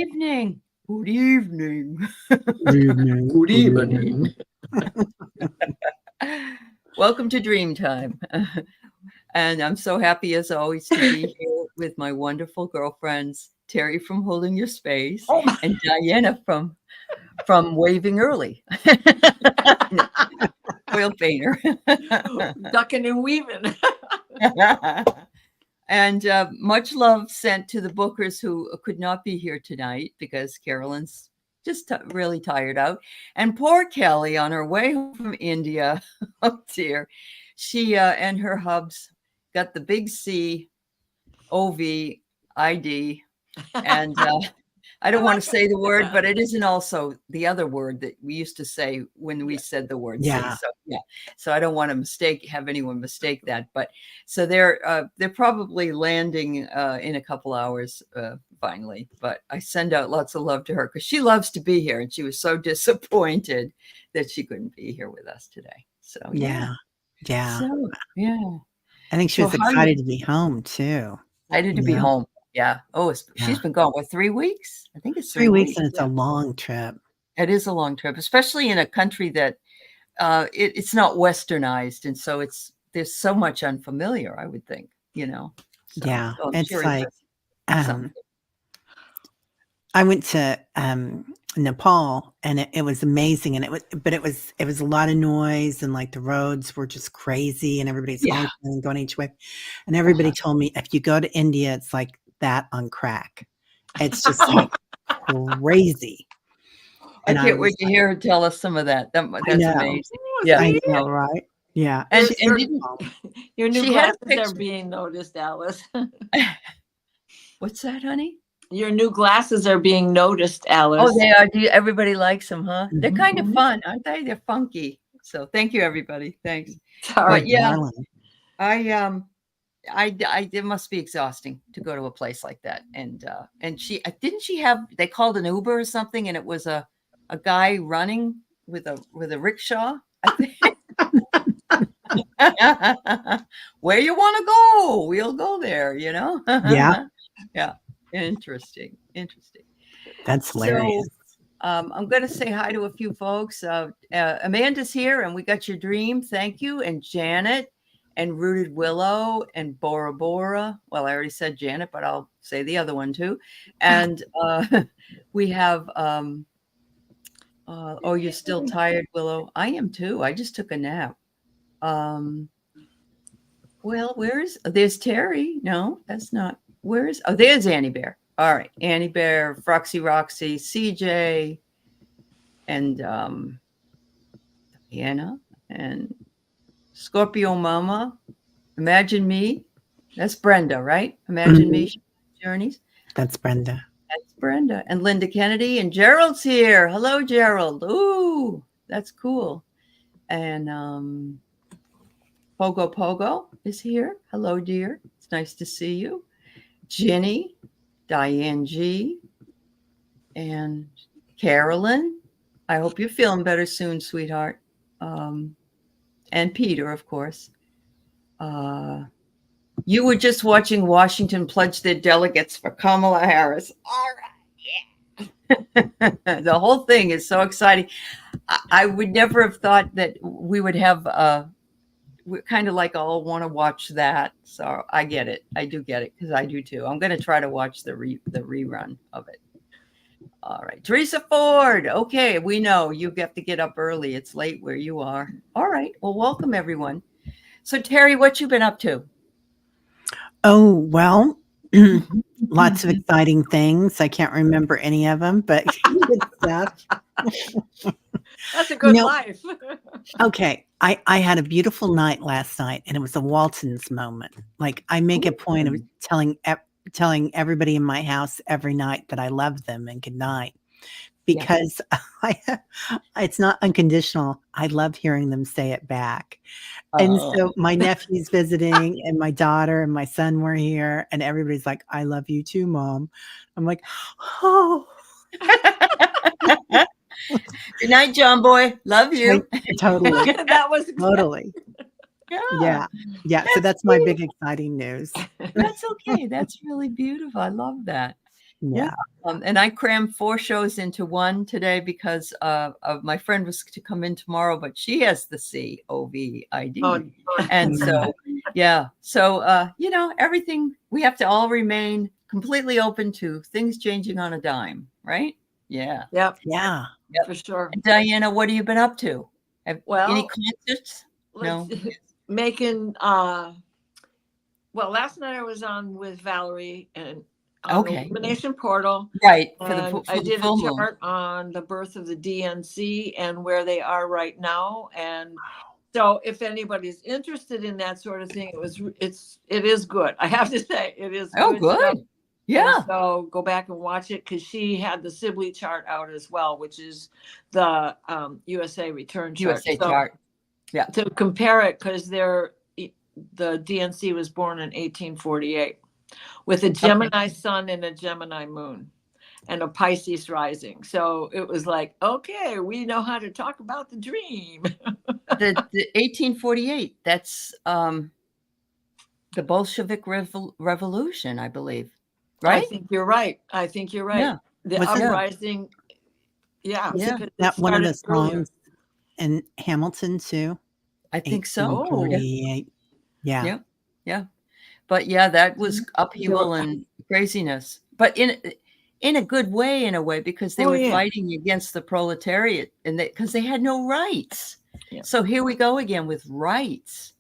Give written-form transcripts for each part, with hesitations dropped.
evening. Good evening. Good evening. Good evening. Welcome to Dream Time. And I'm so happy as always to be here with my wonderful girlfriends, Teri from Holding Your Space and Diana from Waving Early. Oil painter. Ducking and weaving. And much love sent to the bookers who could not be here tonight because Carolyn's just really tired out. And poor Kelly on her way home from India. Oh dear. She and her hubs got the big C, OV, ID. And I don't want to say the word, but it isn't also the other word that we used to say when we said the word C. So I don't want to have anyone mistake that. But so they're probably landing in a couple hours finally. But I send out lots of love to her because she loves to be here, and she was so disappointed that she couldn't be here with us today. So Yeah. So, yeah. I think she was excited to be home too. Excited to be home. Yeah. Oh, she's been gone, 3 weeks? I think it's 3 weeks, and it's a long trip. It is a long trip, especially in a country that it's not westernized, and so there's so much unfamiliar. I would think, So, it's sure like I went to Nepal, and it was amazing, and it was a lot of noise, and like the roads were just crazy, and everybody's going each way, and everybody told me if you go to India, it's like that on crack. It's just like crazy. I can't wait to hear her tell us some of that. That's amazing. Yeah, I know, right? Yeah. And your new glasses are being noticed, Alice. What's that, honey? Your new glasses are being noticed, Alice. Oh, they are. Everybody likes them, huh? Mm-hmm. They're kind of fun, aren't they? They're funky. So thank you, everybody. Thanks. Sorry, but yeah, it must be exhausting to go to a place like that. And she they called an Uber or something, and it was a guy running with a rickshaw, I think. Where you want to go, we'll go there, Yeah. Yeah. Interesting. That's hilarious. So, I'm going to say hi to a few folks. Amanda's here, and we got your dream. Thank you. And Janet and Rooted Willow and Bora Bora. Well, I already said Janet, but I'll say the other one too. And we have, you're still tired, Willow. I am too. I just took a nap. Well, there's Teri. No, that's not. There's Annie Bear. All right. Annie Bear, Froxy Roxy, CJ, and Diana, and Scorpio Mama. Imagine Me. That's Brenda, right? Imagine Me Journeys. That's Brenda. And Linda Kennedy, and Gerald's here. Hello, Gerald. Ooh, that's cool. And Pogo Pogo is here. Hello, dear. It's nice to see you. Jenny, Diane G, and Carolyn. I hope you're feeling better soon, sweetheart. And Peter, of course. You were just watching Washington pledge their delegates for Kamala Harris. All right, yeah. The whole thing is so exciting. I would never have thought that we would have we kind of like all want to watch that. So I get it. I do get it because I do too. I'm going to try to watch the rerun of it. All right. Teresa Ford. Okay. We know you have to get up early. It's late where you are. All right. Well, welcome everyone. So Teri, what you been up to? Oh, well, lots of exciting things. I can't remember any of them, but good stuff. That's a good life. Okay. I had a beautiful night last night, and it was a Waltons moment. Like I make a point of telling everybody in my house every night that I love them and good night, because it's not unconditional. I love hearing them say it back. And so my nephew's visiting, and my daughter and my son were here, and everybody's like, "I love you too, Mom." I'm like, "Oh." Good night, John boy. Love you. Totally. That was totally. Yeah. So that's my big exciting news. That's okay. That's really beautiful. I love that. Yeah. And I crammed 4 shows into one today because my friend was to come in tomorrow, but she has the COVID. Oh, And so, yeah. So, everything, we have to all remain completely open to things changing on a dime, right? Yeah. yep, Yeah. for sure. And Diana, what have you been up to? Any Well, concerts? No. making well, last night I was on with Valerie and on the Okay. Illumination Portal. Right. And I did a chart on the birth of the DNC and where they are right now. And so if anybody's interested in that sort of thing, it is good. I have to say it is Oh, good. stuff. Yeah. And so go back and watch it because she had the Sibley chart out as well, which is the USA return chart. USA chart. Yeah. To compare it, because the DNC was born in 1848 with a Gemini sun and a Gemini moon and a Pisces rising. So it was like, okay, we know how to talk about the dream. the 1848, that's the Bolshevik Revolution, I believe. Right? I think you're right. Yeah. The uprising. Yeah. That one of the songs in Hamilton too. I think so. 1848. Yeah. Yeah. But yeah, that was upheaval and craziness. But in a good way, because they were fighting against the proletariat and because they had no rights. Yeah. So here we go again with rights.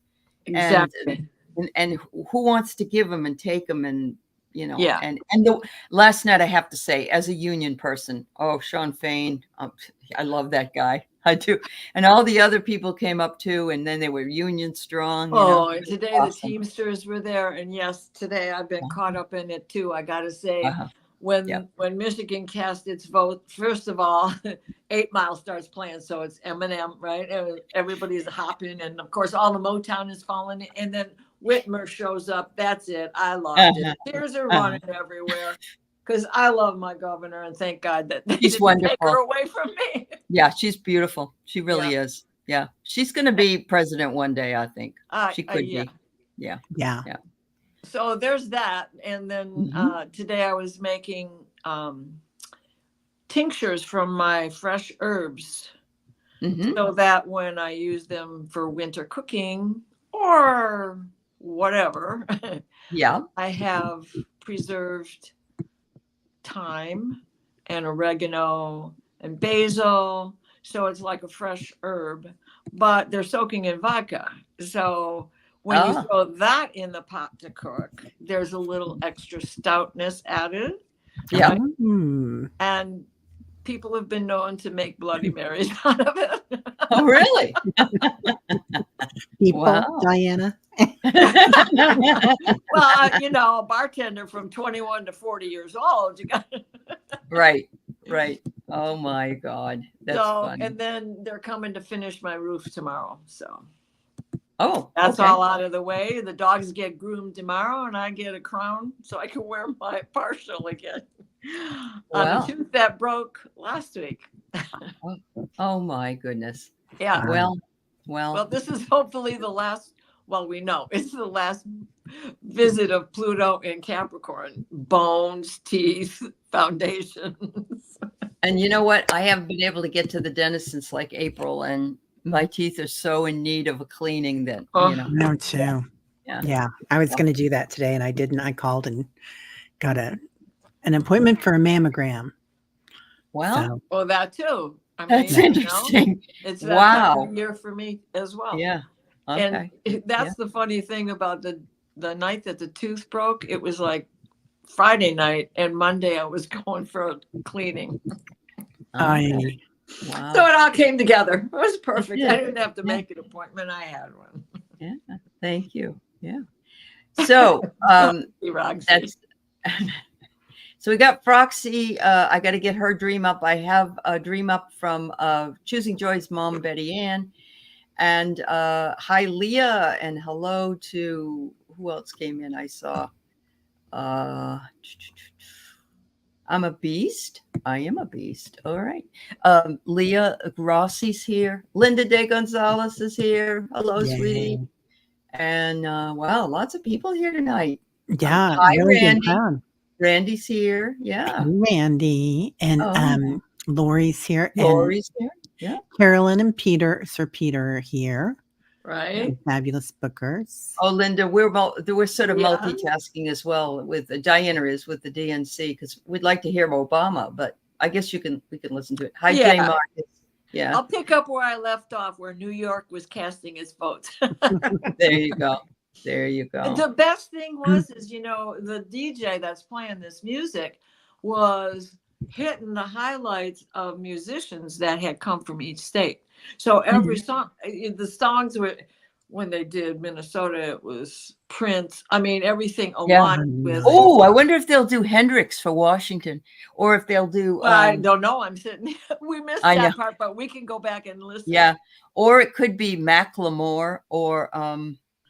Exactly. And who wants to give them and take them and and last night I have to say, as a union person, Sean Fain, I love that guy. I do. And all the other people came up too, and then they were union strong. And today the Teamsters were there. And yes, today I've been caught up in it too. I got to say, when Michigan cast its vote, first of all, 8 Mile starts playing. So it's Eminem, right? And everybody's hopping. And of course, all the Motown is falling. And then Whitmer shows up. That's it. I loved it. Tears are running everywhere. Because I love my governor, and thank God that they didn't take her away from me. Yeah, she's beautiful. She really is. Yeah, she's going to be president one day, I think. She could be. Yeah. So there's that, and then today I was making tinctures from my fresh herbs, so that when I use them for winter cooking or whatever, I have preserved thyme and oregano and basil, so it's like a fresh herb, but they're soaking in vodka. So when you throw that in the pot to cook, there's a little extra stoutness added. Yeah. And people have been known to make Bloody Marys out of it. Oh, really? Diana. Well, a bartender from 21 to 40 years old. You got Right. Oh my God, that's funny. And then they're coming to finish my roof tomorrow. So, that's all out of the way. The dogs get groomed tomorrow, and I get a crown so I can wear my partial again. On the tooth that broke last week. Oh my goodness. Yeah. Well, this is hopefully the last. Well, we know it's the last visit of Pluto in Capricorn. Bones, teeth, foundations. And you know what? I haven't been able to get to the dentist since like April, and my teeth are so in need of a cleaning that, No, too. Yeah. I was going to do that today, and I didn't. I called and got an appointment for a mammogram. Well, that too. That's interesting. It's that time of year for me as well. Yeah. Okay. And that's the funny thing about the night that the tooth broke. It was like Friday night, and Monday I was going for a cleaning. Okay. Wow. So it all came together. It was perfect. I didn't have to make an appointment. I had one. Yeah. Thank you. Yeah. So that's so we got Froxy. I got to get her dream up. I have a dream up from Choosing Joy's mom, Betty Ann. And hi, Leah, and hello to who else came in? I saw. I'm a beast. I am a beast. All right. Leah Rossi's here. Linda De Gonzalez is here. Hello, sweetie. And wow, lots of people here tonight. Yeah. Hi, really Randy. Randy's here. Yeah. Randy and Lori's here. Lori's here. Yeah. Carolyn and Peter, Sir Peter are here. Right. Fabulous bookers. Oh, Linda, we're sort of multitasking as well with Diana is with the DNC because we'd like to hear Obama, but I guess we can listen to it. Hi, Jay Marcus. Yeah. I'll pick up where I left off, where New York was casting its vote. There you go. There you go. The best thing is, the DJ that's playing this music was hitting the highlights of musicians that had come from each state. So every song, the songs were, when they did Minnesota, it was Prince. I mean, everything aligned with. Oh, I wonder if they'll do Hendrix for Washington, or if they'll do. I don't know. We missed that part, but we can go back and listen. Yeah, or it could be Macklemore, or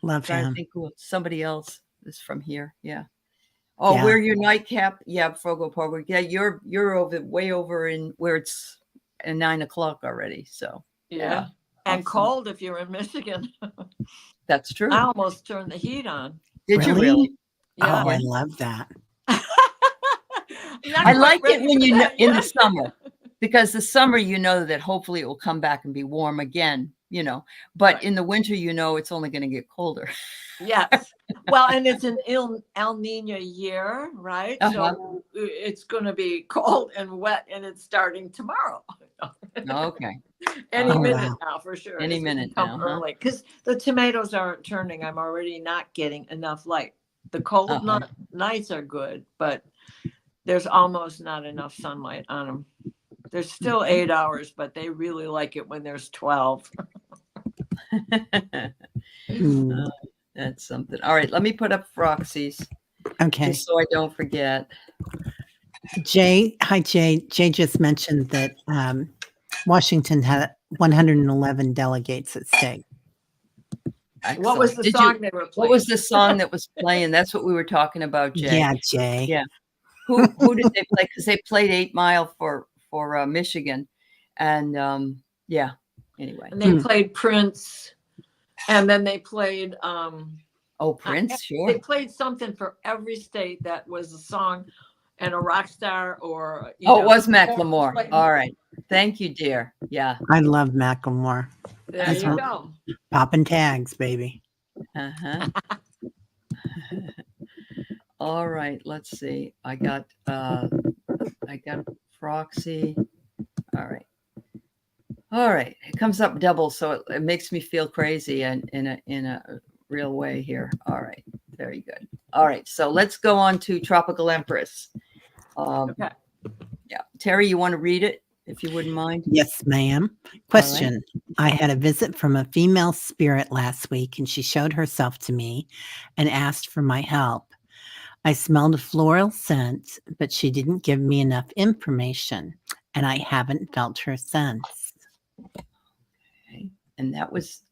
love him. I think somebody else is from here. Yeah. Oh, wear your nightcap. Yeah, Fogo Pogo. Yeah, you're way over in where it's at 9 o'clock already. So. Yeah. And cold if you're in Michigan. That's true. I almost turned the heat on. Did you really? Yeah. Oh, I love that. I like it when in the summer, because the summer, that hopefully it will come back and be warm again, but in the winter, it's only going to get colder. Yes. Well, and it's an El Nino year, right? So it's going to be cold and wet, and it's starting tomorrow. Okay. Any minute now, for sure. Any minute now. Early, because the tomatoes aren't turning. I'm already not getting enough light. The cold nights are good, but there's almost not enough sunlight on them. There's still 8 hours, but they really like it when there's 12. That's something. All right, let me put up Froxy's. Okay. Just so I don't forget. Jay, hi Jay. Jay just mentioned that Washington had 111 delegates at stake. Excellent. What was the song they were playing? What was the song that was playing? That's what we were talking about, Jay. Yeah, Jay. Yeah. Who did they play? Because they played 8 Mile for Michigan, and anyway. And they played Prince, and then they played Prince, sure. They played something for every state that was a song and a rock star, or it was Macklemore. All right, thank you, dear. Yeah, I love Macklemore. There you go. Popping tags, baby. All right, let's see. I got Froxy. All right. It comes up double, so it makes me feel crazy and in a real way here. All right, very good. All right, so let's go on to Tropical Empress. Okay. Yeah, Teri, you want to read it if you wouldn't mind? Yes, ma'am. Question: I had a visit from a female spirit last week, and she showed herself to me and asked for my help. I smelled a floral scent, but she didn't give me enough information, and I haven't felt her since. Okay. And that was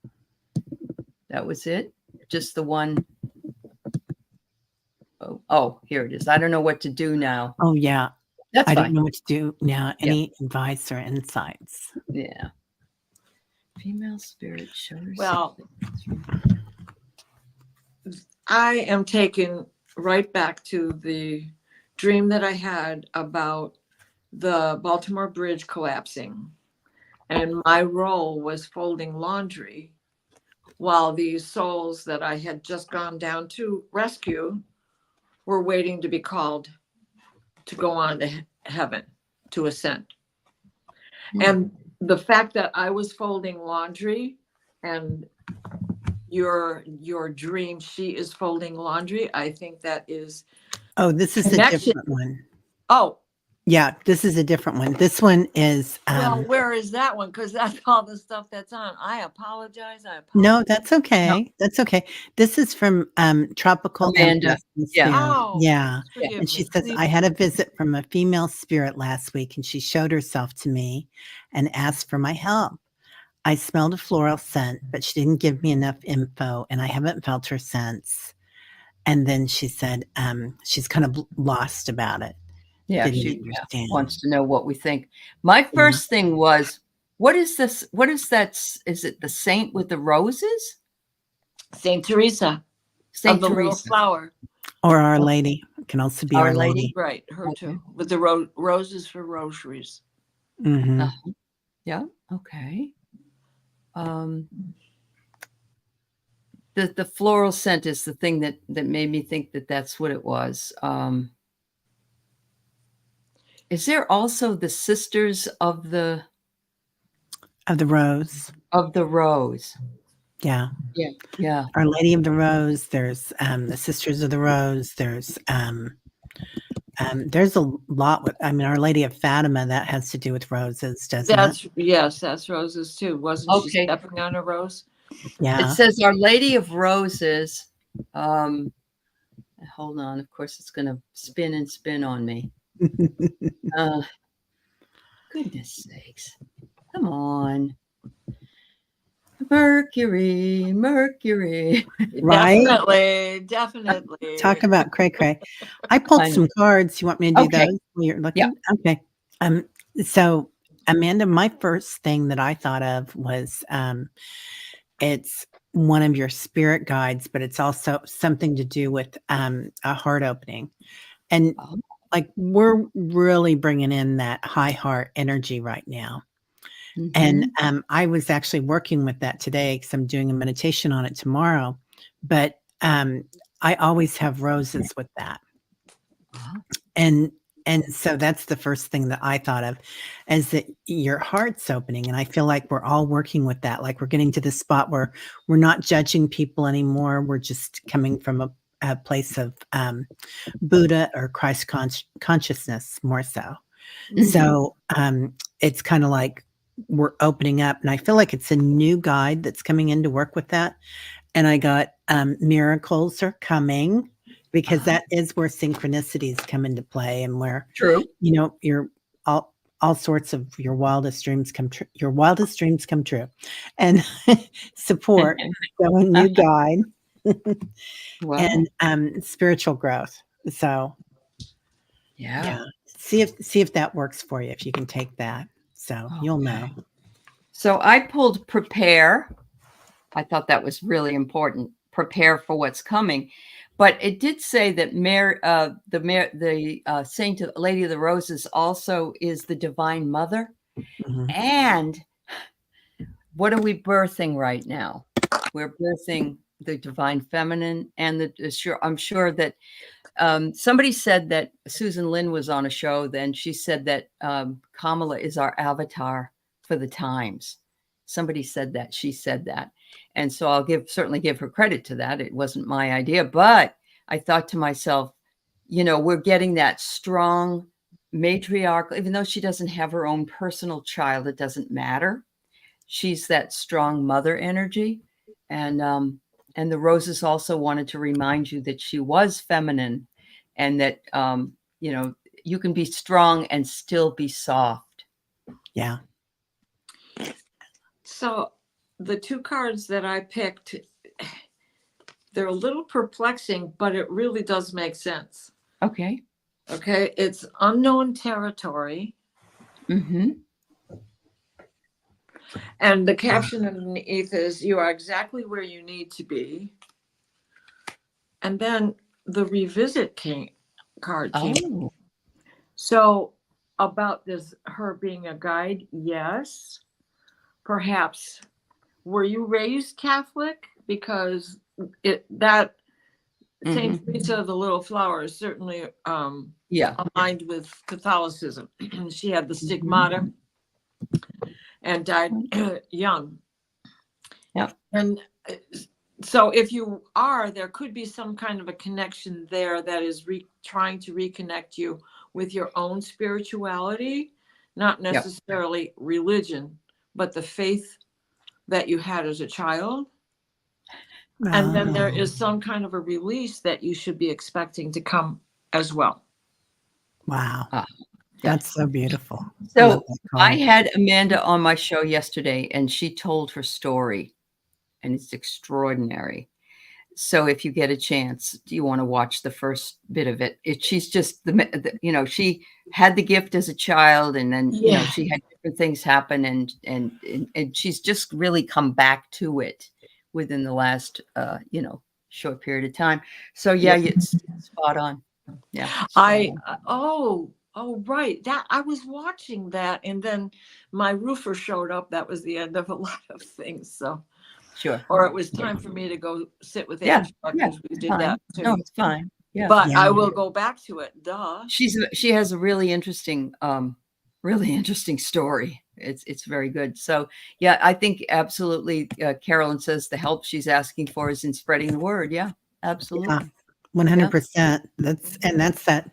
it? Just the one? Oh, here it is. I don't know what to do now. Oh, yeah. That's fine. I don't know what to do now. Any advice or insights? Yeah. Female spirit shows. Well, I am taken right back to the dream that I had about the Baltimore Bridge collapsing. And my role was folding laundry while these souls that I had just gone down to rescue were waiting to be called to go on to heaven, to ascend. And the fact that I was folding laundry and your dream, she is folding laundry, I think that is. Oh, this is a different one. Oh. Yeah, this is a different one. This one is. Well, where is that one? Because that's all the stuff that's on. I apologize. No, that's okay. No. That's okay. This is from Tropical Amanda. Yeah. Oh, yeah. And she says, I had a visit from a female spirit last week, and she showed herself to me and asked for my help. I smelled a floral scent, but she didn't give me enough info, and I haven't felt her since. And then she said she's kind of lost about it. Yeah, she wants to know what we think. My first thing was, what is this? What is that? Is it the saint with the roses? Saint Teresa. Saint Teresa. Little flower. Or Our Lady. can also be Our Our Lady. Lady. Right, her Okay. too. With the roses for rosaries. Mhm. Yeah. Okay. The floral scent is the thing that made me think that that's what it was. Is there also the Sisters of the Rose. Yeah. Yeah. Yeah. Our Lady of the Rose. There's the Sisters of the Rose. There's a lot with, I mean, Our Lady of Fatima, that has to do with roses, doesn't it? Yes, that's roses too. Wasn't she Okay. stepping on a rose? It Yeah. says Our Lady of Roses. Hold on. Of course, it's going to spin and spin on me. Goodness sakes. Come on. Mercury. Right? Definitely. Talk about cray-cray. I pulled I know. some cards. You want me to do Okay. those while you're Yeah. looking? Okay. So Amanda, my first thing that I thought of was, it's one of your spirit guides, but it's also something to do with, a heart opening. And Oh, like, we're really bringing in that high heart energy right now. And, mhm. I was actually working with that today because I'm doing a meditation on it tomorrow. But, I always have roses with that. Wow. And so that's the first thing that I thought of, is that your heart's opening. And I feel like we're all working with that. Like, we're getting to the spot where we're not judging people anymore. We're just coming from a place of, Buddha or Christ consciousness more so. Mhm. So, it's kind of like we're opening up, and I feel like it's a new guide that's coming in to work with that. And I got, miracles are coming, because that is where synchronicities come into play, and where, True. your all sorts of your wildest dreams come true. Your wildest dreams come true, and support. So a new guide Wow. and spiritual growth. So Yeah. yeah, see if that works for you. If you can take that, so you'll know. Okay. So I pulled prepare. I thought that was really important. Prepare for what's coming. But it did say that the Saint Lady of the Roses also is the Divine Mother. Mhm. And what are we birthing right now? We're birthing the Divine Feminine, and I'm sure that somebody said that Susan Lin was on a show. Then she said that Kamala is our avatar for the times. Somebody said that. She said that. And so I'll certainly give her credit to that. It wasn't my idea, but I thought to myself, we're getting that strong matriarchal, even though she doesn't have her own personal child, it doesn't matter. She's that strong mother energy. And the roses also wanted to remind you that she was feminine, and that, you can be strong and still be soft. Yeah. So the two cards that I picked, they're a little perplexing, but it really does make sense. Okay. Okay. It's unknown territory. Mm-hmm. And the caption underneath is, you are exactly where you need to be. And then the revisit card came. Oh. So about this, her being a guide, yes. Perhaps, were you raised Catholic? Because that Saint Teresa of the Little Flower is certainly aligned with Catholicism. She had the stigmata and died young. Yeah. And so if you are, there could be some kind of a connection there that is trying to reconnect you with your own spirituality, not necessarily religion, but the faith that you had as a child. And then there is some kind of a release that you should be expecting to come as well. Wow. That's so beautiful. So I had Amanda on my show yesterday, and she told her story, and it's extraordinary. So if you get a chance, do you want to watch the first bit of it? She's just she had the gift as a child, and then she had different things happen, and she's just really come back to it within the last short period of time. So it's spot on. Yeah. Oh, right. That I was watching that, and then my roofer showed up. That was the end of a lot of things. So, sure. Or it was time for me to go sit with Yeah. Angela because we did that too. No, it's fine. Yeah. But I will go back to it. Duh. She has a really interesting story. It's very good. So yeah, I think absolutely. Carolyn says the help she's asking for is in spreading the word. Yeah, absolutely. 100%. That's that.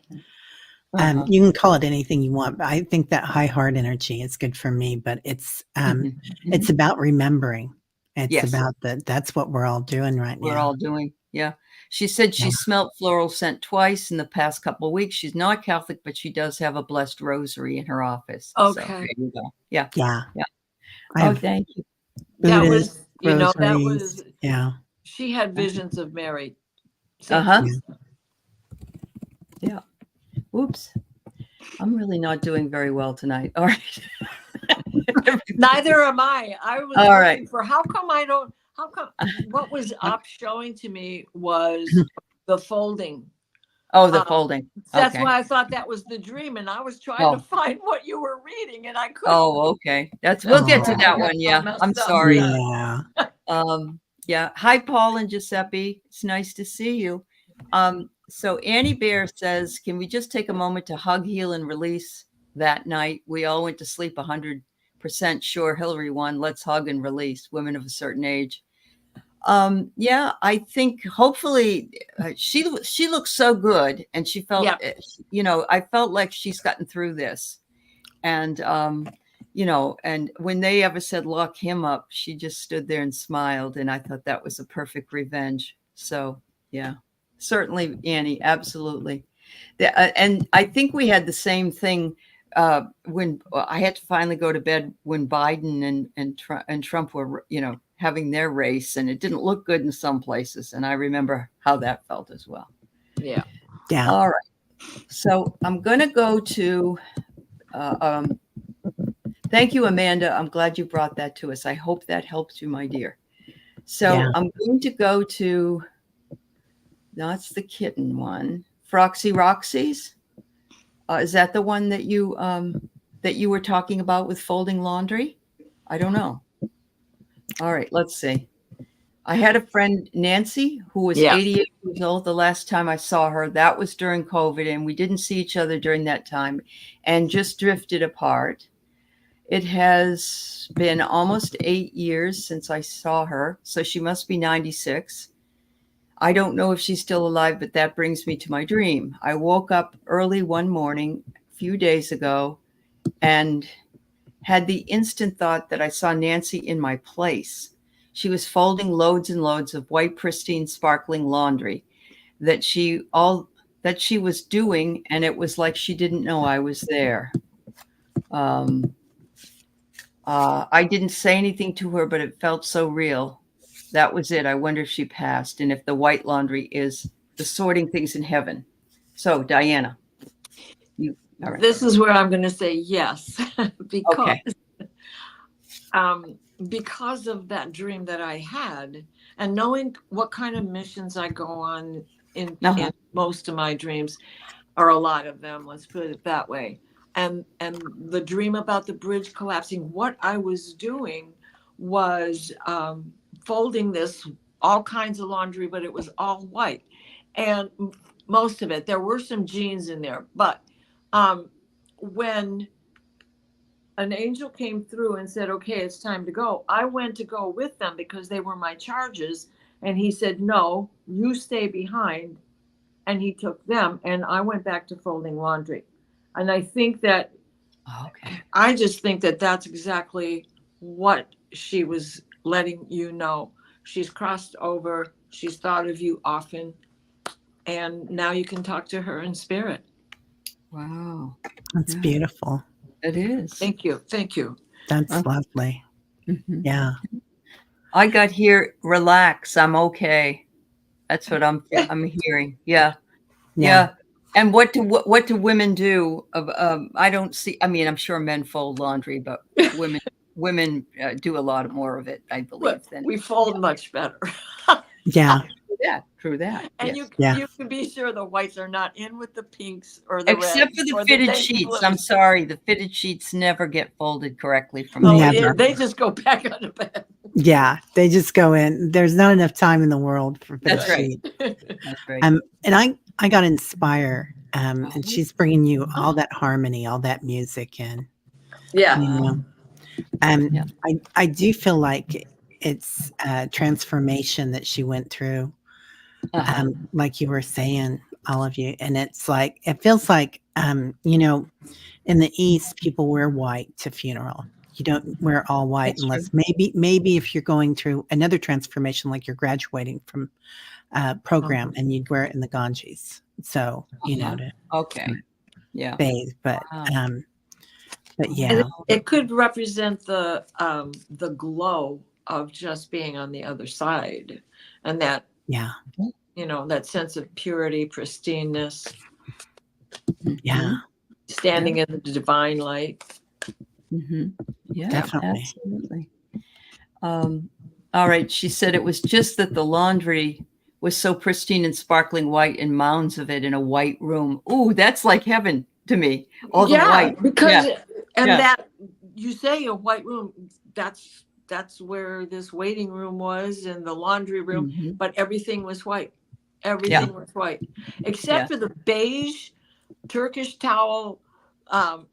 You can call it anything you want, but I think that high heart energy is good for me. But it's it's about remembering. It's about that's what we're all doing right now. We're all doing. Yeah. She said she smelt floral scent twice in the past couple of weeks. She's not Catholic, but she does have a blessed rosary in her office. Okay. So there you go. Yeah. Yeah. Oh, thank you. That was, that was, she had visions of Mary. Yeah. Oops. I'm really not doing very well tonight. All right. Neither am I. I was looking for how come what was up showing to me was the folding. Oh, the folding. That's why I thought that was the dream, and I was trying to find what you were reading, and I couldn't. Oh, okay. We'll get to that one. Yeah. I'm sorry. Yeah. Yeah. Hi, Paul and Giuseppe. It's nice to see you. So Annie Bear says, can we just take a moment to hug, heal, and release that night? We all went to sleep 100% sure Hillary won. Let's hug and release women of a certain age. Yeah, I think hopefully she looks so good, and she felt, I felt like she's gotten through this. And, and when they ever said, lock him up, she just stood there and smiled. And I thought that was a perfect revenge. So, yeah. Certainly, Annie, absolutely. And I think we had the same thing when I had to finally go to bed when Biden and Trump were, having their race, and it didn't look good in some places. And I remember how that felt as well. Yeah. Yeah. All right. So I'm going to go to, thank you, Amanda. I'm glad you brought that to us. I hope that helps you, my dear. So I'm going to go to, that's the kitten one. Froxy Roxy's. Is that the one that you were talking about with folding laundry? I don't know. All right, let's see. I had a friend, Nancy, who was 88 years old the last time I saw her. That was during COVID, and we didn't see each other during that time and just drifted apart. It has been almost 8 years since I saw her, so she must be 96. I don't know if she's still alive, but that brings me to my dream. I woke up early one morning a few days ago and had the instant thought that I saw Nancy in my place. She was folding loads and loads of white, pristine, sparkling laundry that she was doing, and it was like she didn't know I was there. I didn't say anything to her, but it felt so real. That was it. I wonder if she passed, and if the white laundry is the sorting things in heaven. So, Diana. All right. This is where I'm going to say yes, because of that dream that I had, and knowing what kind of missions I go on in most of my dreams, or a lot of them, let's put it that way. And the dream about the bridge collapsing, what I was doing was folding this all kinds of laundry, but it was all white, and most of it, there were some jeans in there, but when an angel came through and said, okay, it's time to go, I went to go with them because they were my charges. And he said, no, you stay behind. And he took them, and I went back to folding laundry. And I think that, I just think that that's exactly what she was letting you know. She's crossed over. She's thought of you often. And now you can talk to her in spirit. Wow. That's beautiful. It is. Thank you. Thank you. That's lovely. Mm-hmm. Yeah. I got here, relax. I'm okay. That's what I'm hearing. Yeah. And what do women do? I don't see, I mean, I'm sure men fold laundry, but women do a lot more of it, I believe. We fold much better. Yeah. Yeah, True that. And yes. you can be sure the whites are not in with the pinks or the Except reds for or the fitted navy sheets. blues. I'm sorry. The fitted sheets never get folded correctly from Never. They just go back on the bed. Yeah, they just go in. There's not enough time in the world for That's right. sheet. That's right. And I got Inspire, and Oh. she's bringing you all that harmony, all that music in. Yeah. You know? Yeah. I do feel like it's a transformation that she went through, like you were saying, all of you. And it's like, it feels like, you know, in the East, people wear white to funeral. You don't wear all white. That's unless true. maybe if you're going through another transformation, like you're graduating from a program, and you'd wear it in the Ganges. So, you know, to bathe. But yeah, and it could represent the glow of just being on the other side, and that, you know, that sense of purity, pristineness. Yeah. Standing in the divine light. Yeah, definitely. Absolutely. All right. She said it was just that the laundry was so pristine and sparkling white and mounds of it in a white room. Ooh, that's like heaven to me. All the white. Because that you say a white room, that's where this waiting room was and the laundry room, but everything was white. Everything was white, except for the beige Turkish towel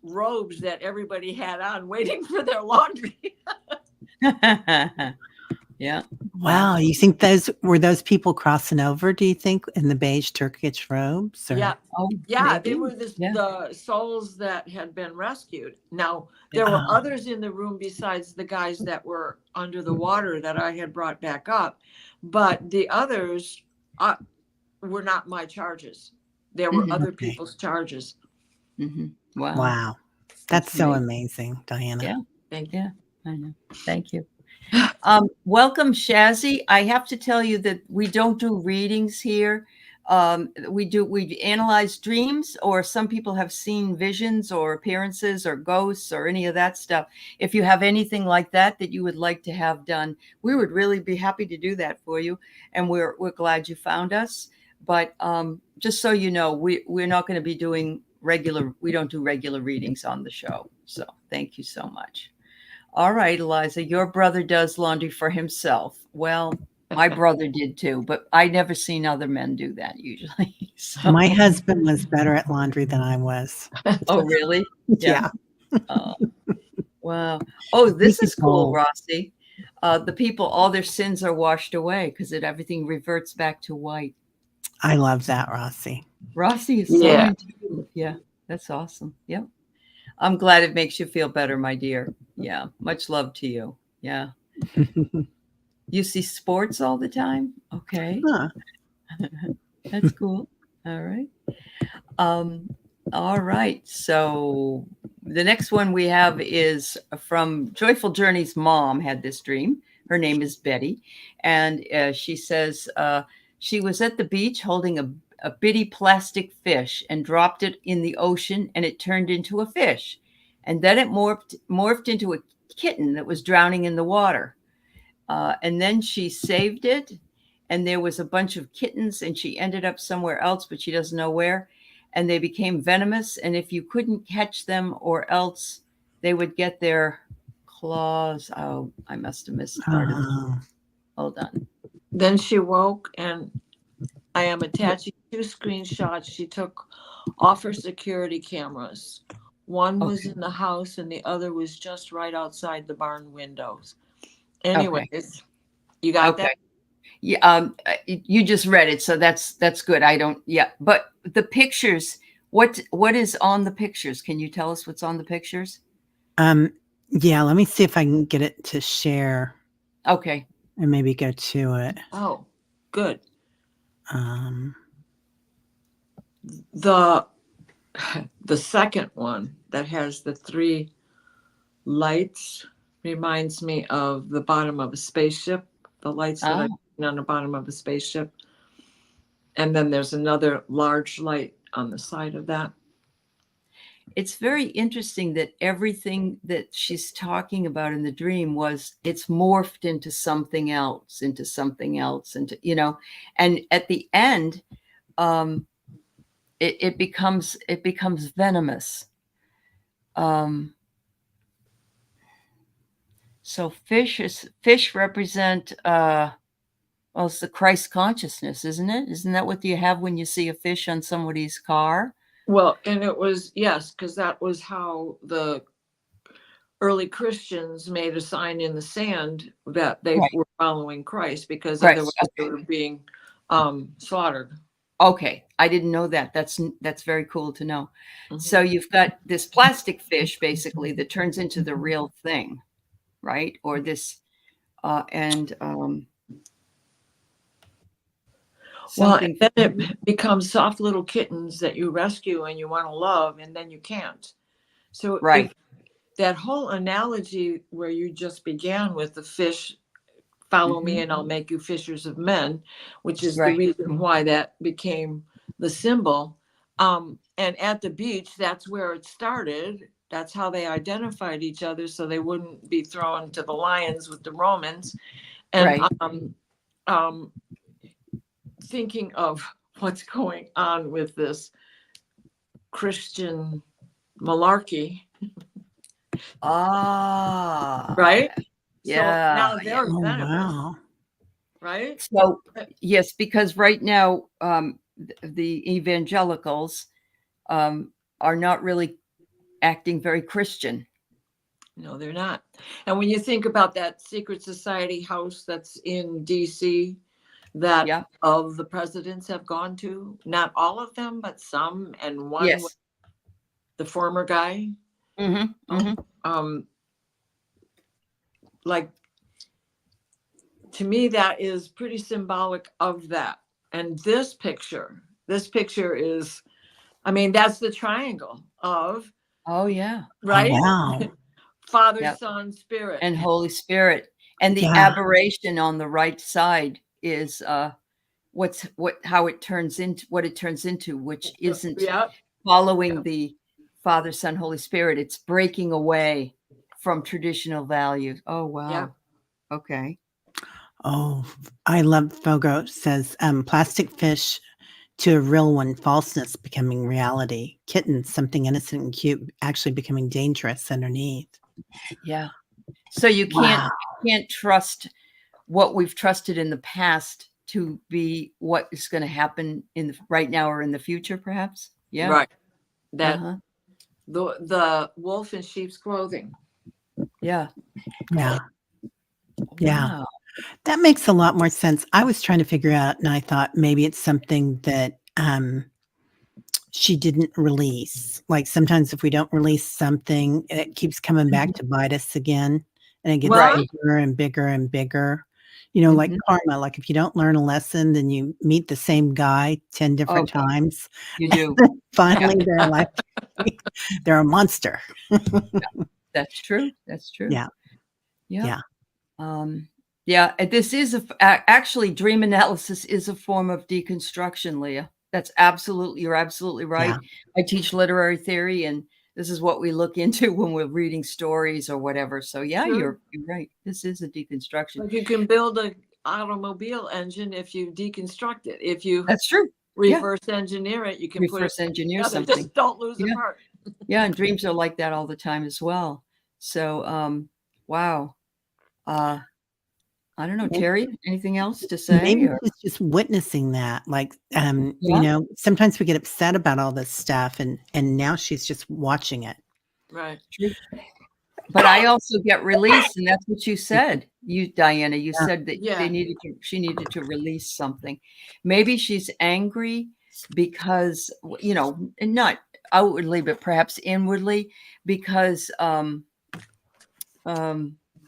robes that everybody had on waiting for their laundry. Yeah. Wow. You think those people crossing over, do you think, in the beige Turkish robes? Or? Yeah. Oh, yeah. They were the souls that had been rescued. Now, there were others in the room besides the guys that were under the water that I had brought back up. But the others were not my charges. There were other people's charges. Wow. Wow. That's so amazing, Diana. Yeah. Thank you. Yeah, I know. Thank you. Welcome, Shazzy. I have to tell you that we don't do readings here. We analyze dreams, or some people have seen visions or appearances or ghosts or any of that stuff. If you have anything like that you would like to have done, we would really be happy to do that for you. And we're glad you found us. But just so you know, we're not going to be doing we don't do regular readings on the show. So thank you so much. All right, Eliza, your brother does laundry for himself. Well, my brother did too, but I never seen other men do that usually. So. My husband was better at laundry than I was. Oh, really? Yeah. Wow. Oh, this is cool, Rossi. The people, all their sins are washed away because everything reverts back to white. I love that, Rossi. Rossi is so intuitive. Yeah, that's awesome. Yep. I'm glad it makes you feel better, my dear. Yeah. Much love to you. Yeah. You see sports all the time? Okay. Huh. That's cool. All right. All right. So the next one we have is from Joyful Journey's mom had this dream. Her name is Betty. And she says she was at the beach holding a bitty plastic fish and dropped it in the ocean, and it turned into a fish. And then it morphed into a kitten that was drowning in the water. And then she saved it, and there was a bunch of kittens, and she ended up somewhere else, but she doesn't know where. And they became venomous. And if you couldn't catch them, or else they would get their claws. Oh, I must have missed part of it. Hold on. Then she woke, and I am attaching 2 screenshots she took off her security cameras. One was in the house, and the other was just right outside the barn windows. Anyways, you got that? Yeah, you just read it, so that's good. I don't. Yeah, but the pictures. What is on the pictures? Can you tell us what's on the pictures? Yeah. Let me see if I can get it to share. Okay. And maybe go to it. Oh, good. The second one that has the 3 lights reminds me of the bottom of a spaceship, the lights that I've seen on the bottom of a spaceship. And then there's another large light on the side of that. it's very interesting that everything that she's talking about in the dream it's morphed into something else, into, and at the end, it becomes venomous. So fish represent, well, it's the Christ consciousness, isn't it? Isn't that what you have when you see a fish on somebody's car? Well, and it was, yes, because that was how the early Christians made a sign in the sand that they were following Christ, because otherwise they were being slaughtered. Okay, I didn't know that. That's very cool to know. So you've got this plastic fish, basically, that turns into the real thing, right? Or this, and well, and then it becomes soft little kittens that you rescue and you want to love, and then you can't. So if that whole analogy where you just began with the fish, follow me and I'll make you fishers of men, which is the reason why that became the symbol. And at the beach, that's where it started. That's how they identified each other, so they wouldn't be thrown to the lions with the Romans. And thinking of what's going on with this Christian malarkey. Right? Yeah. So now they're venomous, right? So yes, because right now the evangelicals are not really acting very Christian. No, they're not. And when you think about that secret society house that's in DC, that of the presidents have gone to, not all of them, but some, and one was the former guy. Like, to me, that is pretty symbolic of that. And this picture is, I mean, that's the triangle of, right? Oh, wow. Father, Son, Spirit. And Holy Spirit. And the aberration on the right side is how it turns into, which isn't following the Father, Son, Holy Spirit. It's breaking away from traditional values. Oh, wow. Okay. Oh, I love Fogo says, plastic fish to a real one, falseness becoming reality. Kitten, something innocent and cute, actually becoming dangerous underneath. Yeah. So you can't trust what we've trusted in the past to be what is going to happen in right now or in the future, perhaps. Yeah. Right. That the wolf in sheep's clothing. Yeah. Wow. That makes a lot more sense. I was trying to figure out, and I thought maybe it's something that she didn't release. Like sometimes if we don't release something, it keeps coming back to bite us again, and it gets bigger and bigger and bigger. Like karma. Like if you don't learn a lesson, then you meet the same guy 10 different times. You do. Finally, they're like, they're a monster. That's true. That's true. Yeah. Yeah, this is actually dream analysis is a form of deconstruction, Leah. You're absolutely right. Yeah. I teach literary theory, and this is what we look into when we're reading stories or whatever. So yeah, you're right. This is a deconstruction. But you can build an automobile engine if you deconstruct it. If you that's true. Reverse engineer it, you can engineer something. Just don't lose a part. Yeah, and dreams are like that all the time as well. So wow. I don't know, Teri, anything else to say? Maybe it's just witnessing that. Like, sometimes we get upset about all this stuff, and now she's just watching it. Right. But I also get released, and that's what you said. Diana, you said that she needed to release something. Maybe she's angry because, and not outwardly, but perhaps inwardly, because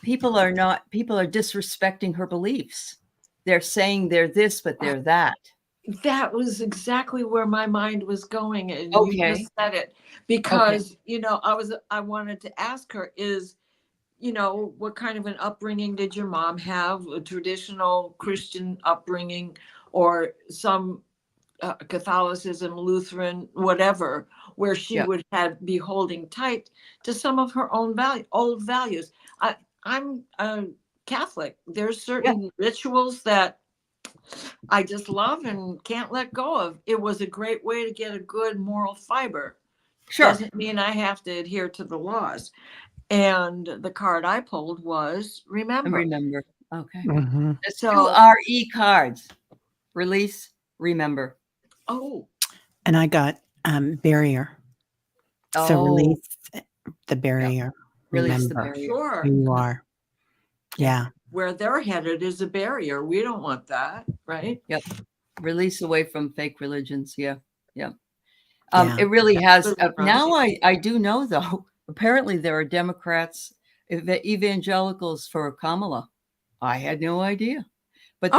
people are disrespecting her beliefs. They're saying they're this, but they're that. That was exactly where my mind was going. And you just said it because, I wanted to ask her is, what kind of an upbringing did your mom have? A traditional Christian upbringing or some Catholicism, Lutheran, whatever. where she would be holding tight to some of her own old values. I'm a Catholic. There's certain rituals that I just love and can't let go of. It was a great way to get a good moral fiber. Sure. Doesn't mean I have to adhere to the laws. And the card I pulled was remember. Remember. Okay. Mm-hmm. There's two RE cards. Release, remember. Oh. And I got barrier. So release the barrier. Release the Remember barrier. Sure. who you are. Yeah. Where they're headed is a barrier. We don't want that, right? Yep. Release away from fake religions. Yeah. Yeah. It really has. Now I do know, though, apparently there are Democrats, evangelicals for Kamala. I had no idea. But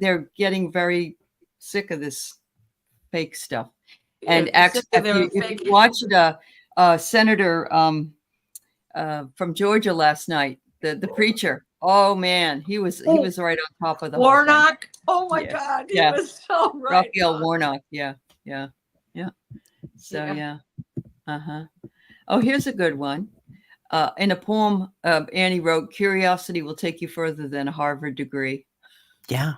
they're getting very sick of this fake stuff. And if you watched Senator from Georgia last night, the preacher. Oh man, he was right on top of the Warnock. Oh my God, he was so right. Raphael Warnock. Yeah. So Oh, here's a good one. In a poem Annie wrote, "Curiosity will take you further than a Harvard degree." Yeah.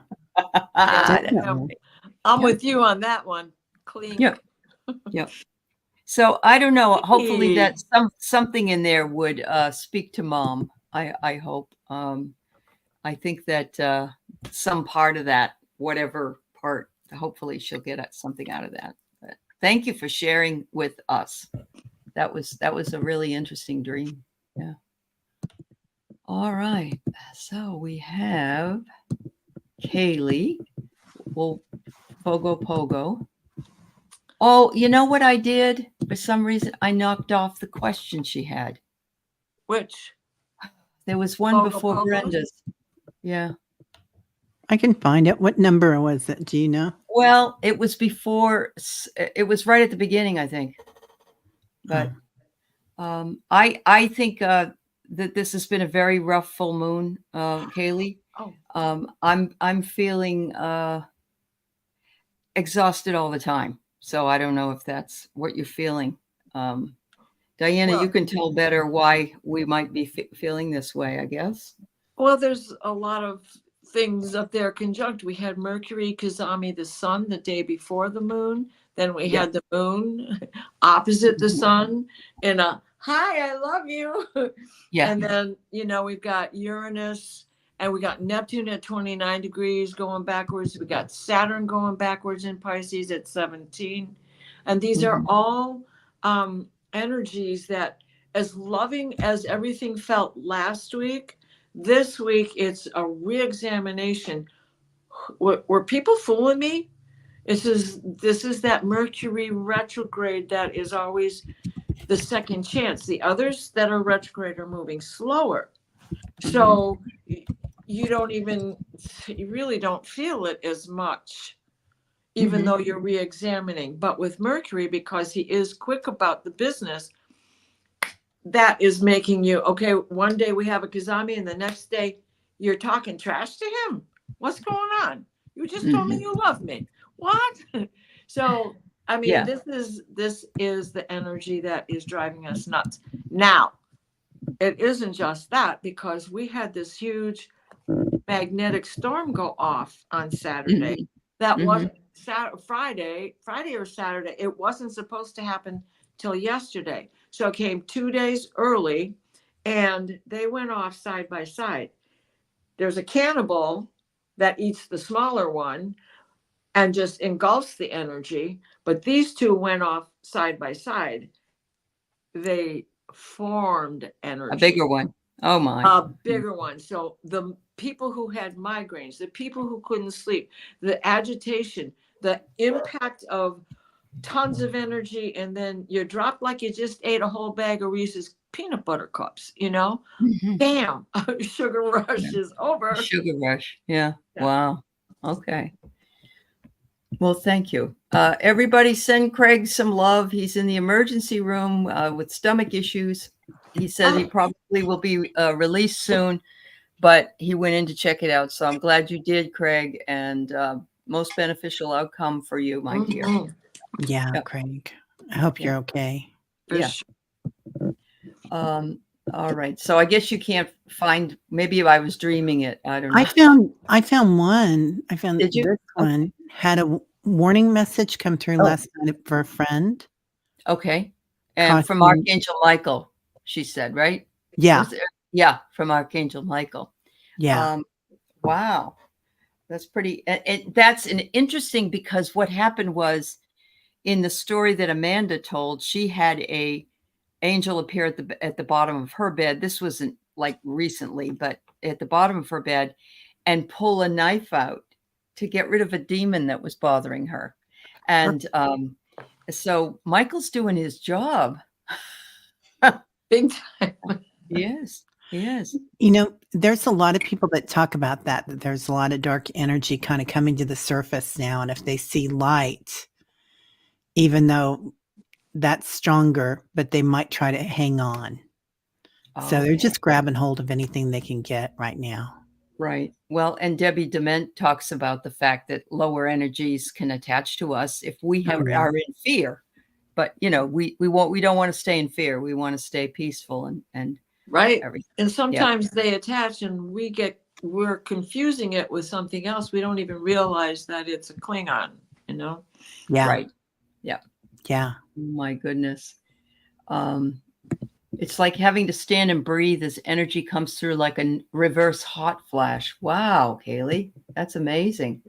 I'm with you on that one. Clean. Yep. So I don't know. Hopefully that something in there would speak to Mom. I hope. I think that some part of that, whatever part, hopefully she'll get something out of that. But thank you for sharing with us. That was a really interesting dream. Yeah. All right. So we have Kaylee. Well, Pogo. Oh, you know what I did? For some reason, I knocked off the question she had. Which? There was one before Brenda's. Yeah. I can find it. What number was it? Do you know? Well, it was before. It was right at the beginning, I think. But I think that this has been a very rough full moon, Kaylee. I'm feeling exhausted all the time. So I don't know if that's what you're feeling. Diana, you can tell better why we might be feeling this way, I guess. Well, there's a lot of things up there conjunct. We had Mercury Kazami the sun the day before the moon. Then we had the moon opposite the sun in a hi, I love you. Yeah. And then, we've got Uranus and we got Neptune at 29 degrees going backwards. We got Saturn going backwards in Pisces at 17. And these are all energies that, as loving as everything felt last week, this week it's a re-examination. Were people fooling me? This is that Mercury retrograde that is always the second chance. The others that are retrograde are moving slower. So you really don't feel it as much, even though you're re-examining. But with Mercury, because he is quick about the business, that is making you, okay, one day we have a Kazami and the next day you're talking trash to him. What's going on? You just told me you love me. What? So, I mean, this is the energy that is driving us nuts. Now, it isn't just that, because we had this huge magnetic storm go off on Saturday. That wasn't Friday or Saturday. It wasn't supposed to happen till yesterday. So it came 2 days early and they went off side by side. There's a cannibal that eats the smaller one and just engulfs the energy. But these two went off side by side. They formed energy. A bigger one. Oh my. A bigger one. So the people who had migraines, the people who couldn't sleep, the agitation, the impact of tons of energy, and then you drop like you just ate a whole bag of Reese's peanut butter cups, Bam, sugar rush is over. Sugar rush. Yeah. Wow. Okay. Well, thank you. Everybody send Craig some love. He's in the emergency room with stomach issues. He says he probably will be released soon, but he went in to check it out. So I'm glad you did, Craig, and most beneficial outcome for you, my dear. Yeah, Craig. I hope you're okay. Sure. All right. So I guess you can't find, maybe I was dreaming it. I don't know. I found one. I found Did you? This one had a warning message come through last night for a friend. Okay. And from Archangel Michael, she said, right? Yeah. Yeah, from Archangel Michael. Yeah. Wow. That's pretty, that's an interesting, because what happened was, in the story that Amanda told, she had a angel appear at the bottom of her bed. This wasn't like recently, but at the bottom of her bed, and pull a knife out to get rid of a demon that was bothering her. And so Michael's doing his job. Big time. Yes. Yes. You know, there's a lot of people that talk about that there's a lot of dark energy kind of coming to the surface now. And if they see light, even though that's stronger, but they might try to hang on. So they're just grabbing hold of anything they can get right now. Right. Well, and Debbie Dement talks about the fact that lower energies can attach to us if we are in fear. But we don't want to stay in fear. We want to stay peaceful and right. Everything. And sometimes they attach, and we're confusing it with something else. We don't even realize that it's a Klingon, Yeah. Right. Yeah. Yeah. Oh, my goodness. It's like having to stand and breathe as energy comes through like a reverse hot flash. Wow, Aley, that's amazing.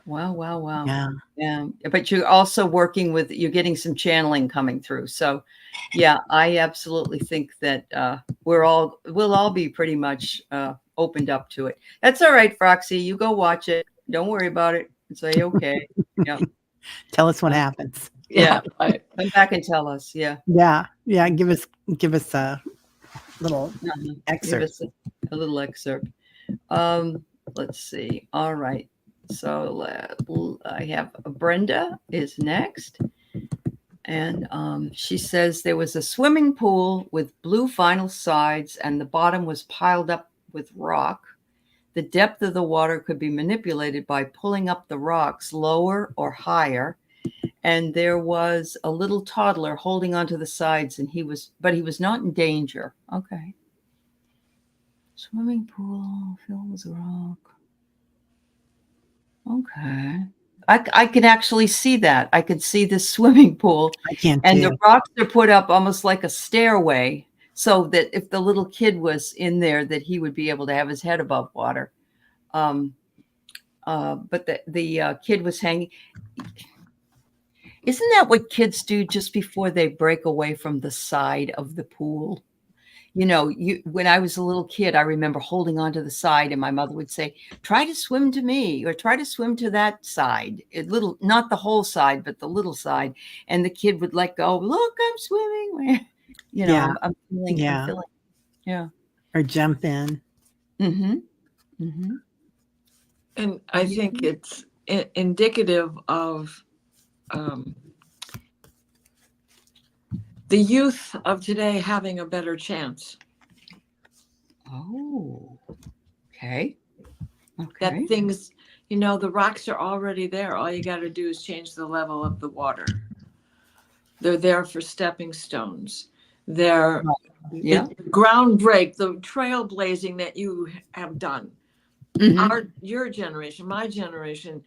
Wow. Yeah. But you're also you're getting some channeling coming through. So yeah, I absolutely think that we'll all be pretty much opened up to it. That's all right, Froxy. You go watch it. Don't worry about it. Say okay. Yeah. Tell us what happens. Yeah. Right. Come back and tell us. Yeah. Yeah. Yeah. Give us a little excerpt. Give us a little excerpt. Let's see. All right. So I have Brenda is next. And she says there was a swimming pool with blue vinyl sides, and the bottom was piled up with rock. The depth of the water could be manipulated by pulling up the rocks lower or higher. And there was a little toddler holding onto the sides, and he was not in danger. Okay. Swimming pool filled with rock. Okay. I can actually see that. I could see the swimming pool. I can and too. The rocks are put up almost like a stairway, so that if the little kid was in there, that he would be able to have his head above water. But the kid was hanging. Isn't that what kids do just before they break away from the side of the pool? When I was a little kid, I remember holding onto the side, and my mother would say, try to swim to me, or try to swim to that side. Not the whole side, but the little side. And the kid would let go. Look, I'm swimming. Yeah. I'm feeling. Yeah. Or jump in. Mm-hmm. Mm-hmm. And I think it's indicative of the youth of today having a better chance. Oh, okay. That things, the rocks are already there. All you got to do is change the level of the water. They're there for stepping stones. They're ground break, the trailblazing that you have done. Mm-hmm. Your generation, my generation,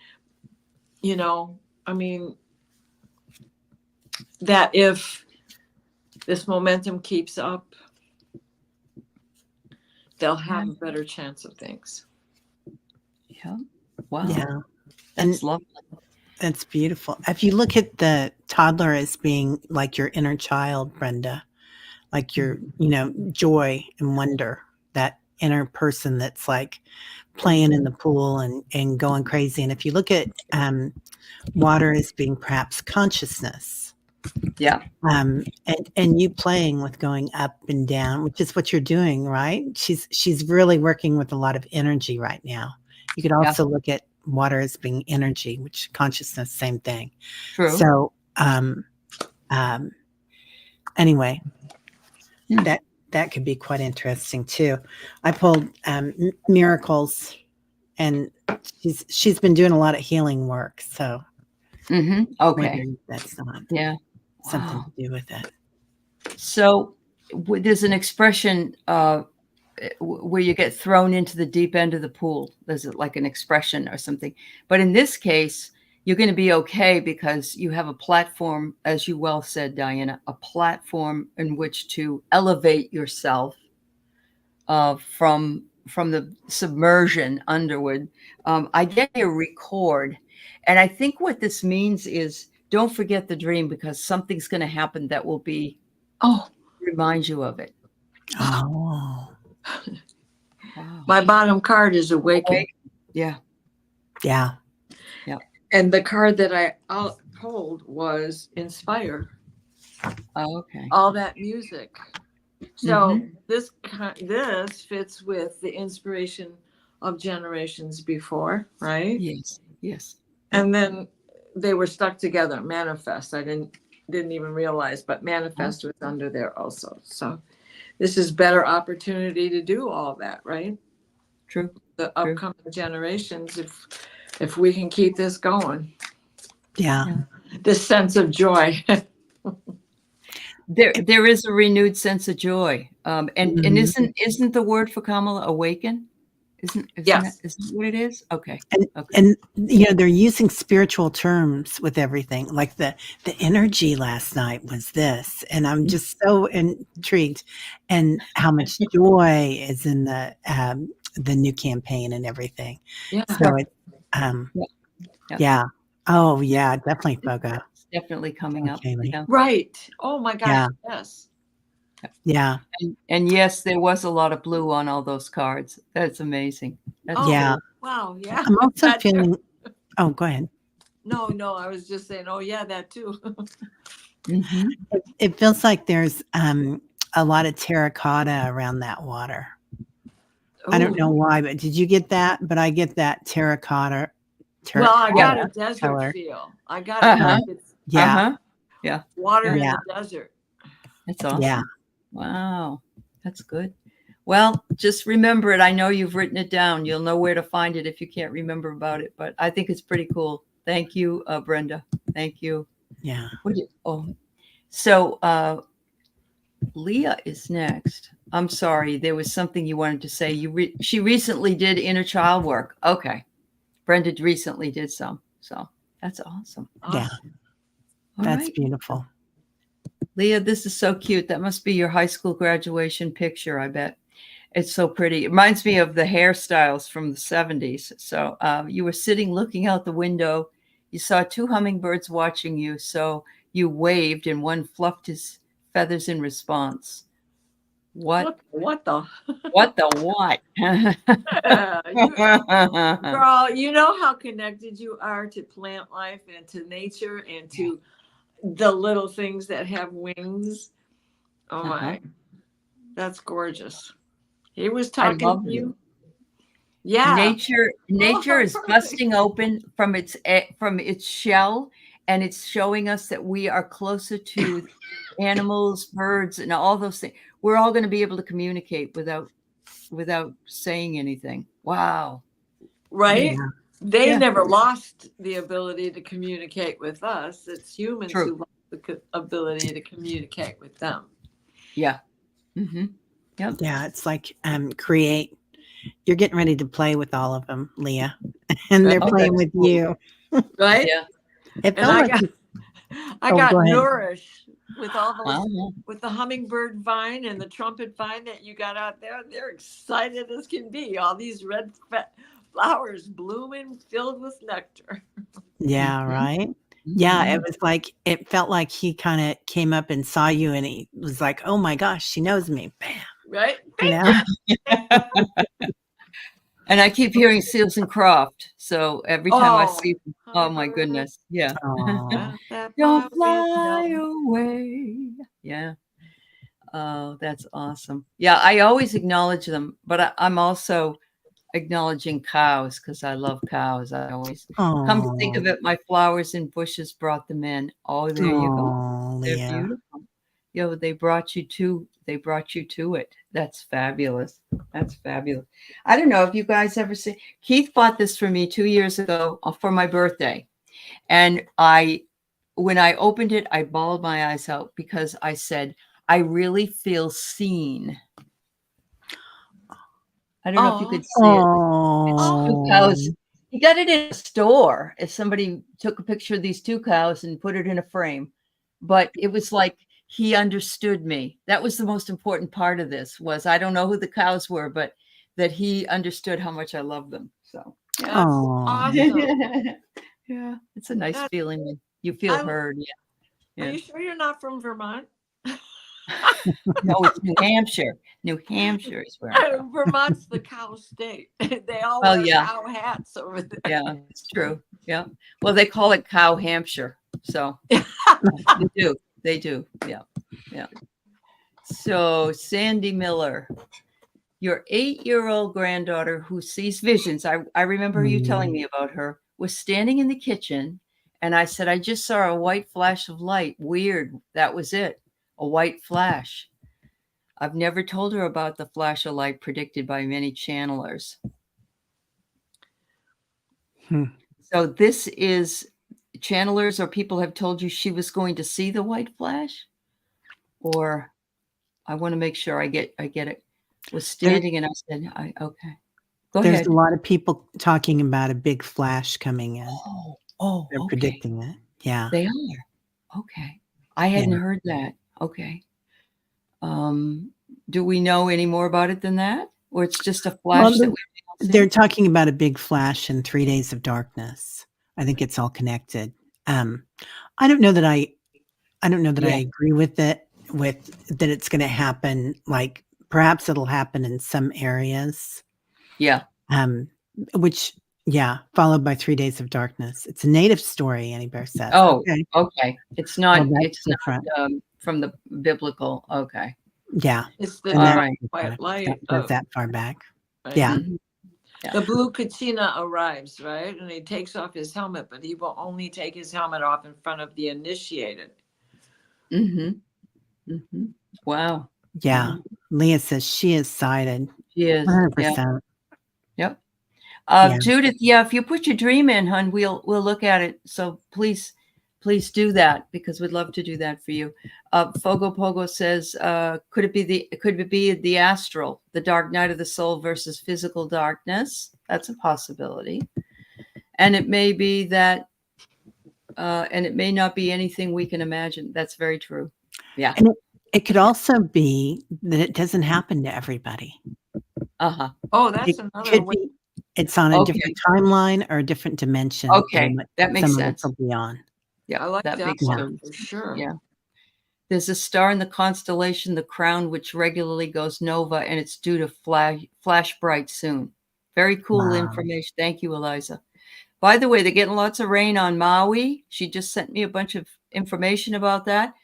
that if this momentum keeps up, they'll have a better chance of things. Yeah. Wow. Yeah. That's lovely. That's beautiful. If you look at the toddler as being like your inner child, Brenda, like your, joy and wonder, that inner person that's like playing in the pool and going crazy. And if you look at water as being perhaps consciousness, yeah, and you playing with going up and down, which is what you're doing, right? She's really working with a lot of energy right now. You could also look at water as being energy, which consciousness, same thing. True. So anyway, that could be quite interesting too. I pulled miracles, and she's been doing a lot of healing work. So okay, that's not. Yeah. something to do with it. So there's an expression where you get thrown into the deep end of the pool. There's like an expression or something. But in this case, you're going to be okay because you have a platform, as you well said, Diana, a platform in which to elevate yourself from the submersion underward. I get a record. And I think what this means is don't forget the dream, because something's going to happen that will remind you of it. Oh. Wow. My bottom card is awaken. Yeah. Yeah. Yeah. And the card that I pulled was inspire. Oh, okay. All that music. So this fits with the inspiration of generations before, right? Yes. Yes. And then they were stuck together. Manifest. I didn't even realize, but manifest was under there also. So this is better opportunity to do all that, right? True. The upcoming generations, if we can keep this going. Yeah. This sense of joy. There is a renewed sense of joy. And isn't the word for Kamala awaken? Isn't that what it is? Okay. And they're using spiritual terms with everything. Like the energy last night was this, and I'm just so intrigued, and how much joy is in the new campaign and everything. Yeah. So it, yeah. Oh yeah, definitely, Fogo. It's definitely coming up. Right. Oh my gosh. Yeah. Yes. Yeah. And yes, there was a lot of blue on all those cards. That's amazing. Yeah. Wow. Yeah. I'm also feeling. Oh, go ahead. No. I was just saying. Oh yeah, that too. It feels like there's a lot of terracotta around that water. Ooh. I don't know why, but did you get that? But I get that terracotta. Well, I got a desert color. Feel. I got it. Yeah. Yeah. Water in the desert. That's awesome. Yeah. Wow. That's good. Well, just remember it. I know you've written it down. You'll know where to find it if you can't remember about it, but I think it's pretty cool. Thank you, Brenda. Thank you. Yeah. So Leah is next. I'm sorry. There was something you wanted to say. She recently did inner child work. Okay. Brenda recently did some. So that's awesome. Yeah. That's beautiful. Leah, this is so cute. That must be your high school graduation picture, I bet. It's so pretty. It reminds me of the hairstyles from the 70s. So you were sitting looking out the window. You saw 2 hummingbirds watching you. So you waved and one fluffed his feathers in response. What the what? Girl, you know how connected you are to plant life and to nature and to the little things that have wings. Oh my, that's gorgeous. He was talking to you. Yeah. Nature is busting open from its shell, and it's showing us that we are closer to animals, birds, and all those things. We're all going to be able to communicate without saying anything. Wow. Right? Yeah. They never lost the ability to communicate with us. It's humans who lost the ability to communicate with them. Yeah. Mm-hmm. Yep. Yeah, it's like create. You're getting ready to play with all of them, Leah, and they're playing with you. Right? Yeah. It felt I got nourished with all with the hummingbird vine and the trumpet vine that you got out there. They're excited as can be. All these red flowers blooming, filled with nectar. Yeah, right. Yeah, it was like, it felt like he kind of came up and saw you and he was like, oh my gosh, she knows me. Bam. Right? You know? And I keep hearing Seals and Croft. So every time I see them, oh my goodness. Yeah. Don't fly away. Yeah. Oh, that's awesome. Yeah, I always acknowledge them, but I'm also acknowledging cows because I love cows. I always come to think of it. My flowers and bushes brought them in. Oh, there you go. They're beautiful. Yo, they brought you to it. That's fabulous. That's fabulous. I don't know if you guys ever see, Keith bought this for me 2 years ago for my birthday. And I when I opened it, I bawled my eyes out because I said, I really feel seen. I don't know if you could see it. It's 2 cows. He got it in a store. If somebody took a picture of these 2 cows and put it in a frame, but it was like he understood me. That was the most important part of this. Was I don't know who the cows were, but that he understood how much I love them. So yeah. That's awesome. Yeah, it's a nice feeling when you feel heard. Yeah. Are you sure you're not from Vermont? No, it's New Hampshire. New Hampshire is where I'm from. Vermont's the cow state. They all wear cow hats over there. Yeah, it's true. Yeah. Well, they call it Cow Hampshire. So they do. Yeah. Yeah. So Sandy Miller, your 8-year-old granddaughter who sees visions. I remember you telling me about her, was standing in the kitchen. And I said, I just saw a white flash of light. Weird. That was it. A white flash. I've never told her about the flash of light predicted by many channelers. So this is channelers or people have told you she was going to see the white flash? Or I want to make sure I get it. Was standing and I said, okay. Go ahead. There's a lot of people talking about a big flash coming in. They're predicting it. Yeah. They are. Okay. I hadn't heard that. Okay. Do we know any more about it than that? Or it's just a flash that they're talking about a big flash in 3 days of darkness. I think it's all connected. I don't know that I agree with it, that it's going to happen. Like perhaps it'll happen in some areas. Yeah. Followed by 3 days of darkness. It's a native story, Annie Bear says. Oh, okay. It's not, it's different. not from the biblical. Okay. Yeah. It's the divine white light. That goes that far back. Right? Yeah. Yeah. The blue Katina arrives, right? And he takes off his helmet, but he will only take his helmet off in front of the initiated. Wow. Yeah. Leah says she is sighted. She is. 100%. Yep. Judith, if you put your dream in, hon, we'll look at it. So please do that because we'd love to do that for you. Fogo Pogo says, could it be the astral, the dark night of the soul versus physical darkness? That's a possibility. And it may be that, and it may not be anything we can imagine. That's very true. Yeah. And it could also be that it doesn't happen to everybody. Oh, that's another way. It's on a different timeline or a different dimension. Okay, that makes sense. Beyond. Yeah, I like that makes one for sure. Yeah. There's a star in the constellation, the Crown, which regularly goes nova, and it's due to flash bright soon. Very cool information. Thank you, Eliza. By the way, they're getting lots of rain on Maui. She just sent me a bunch of information about that.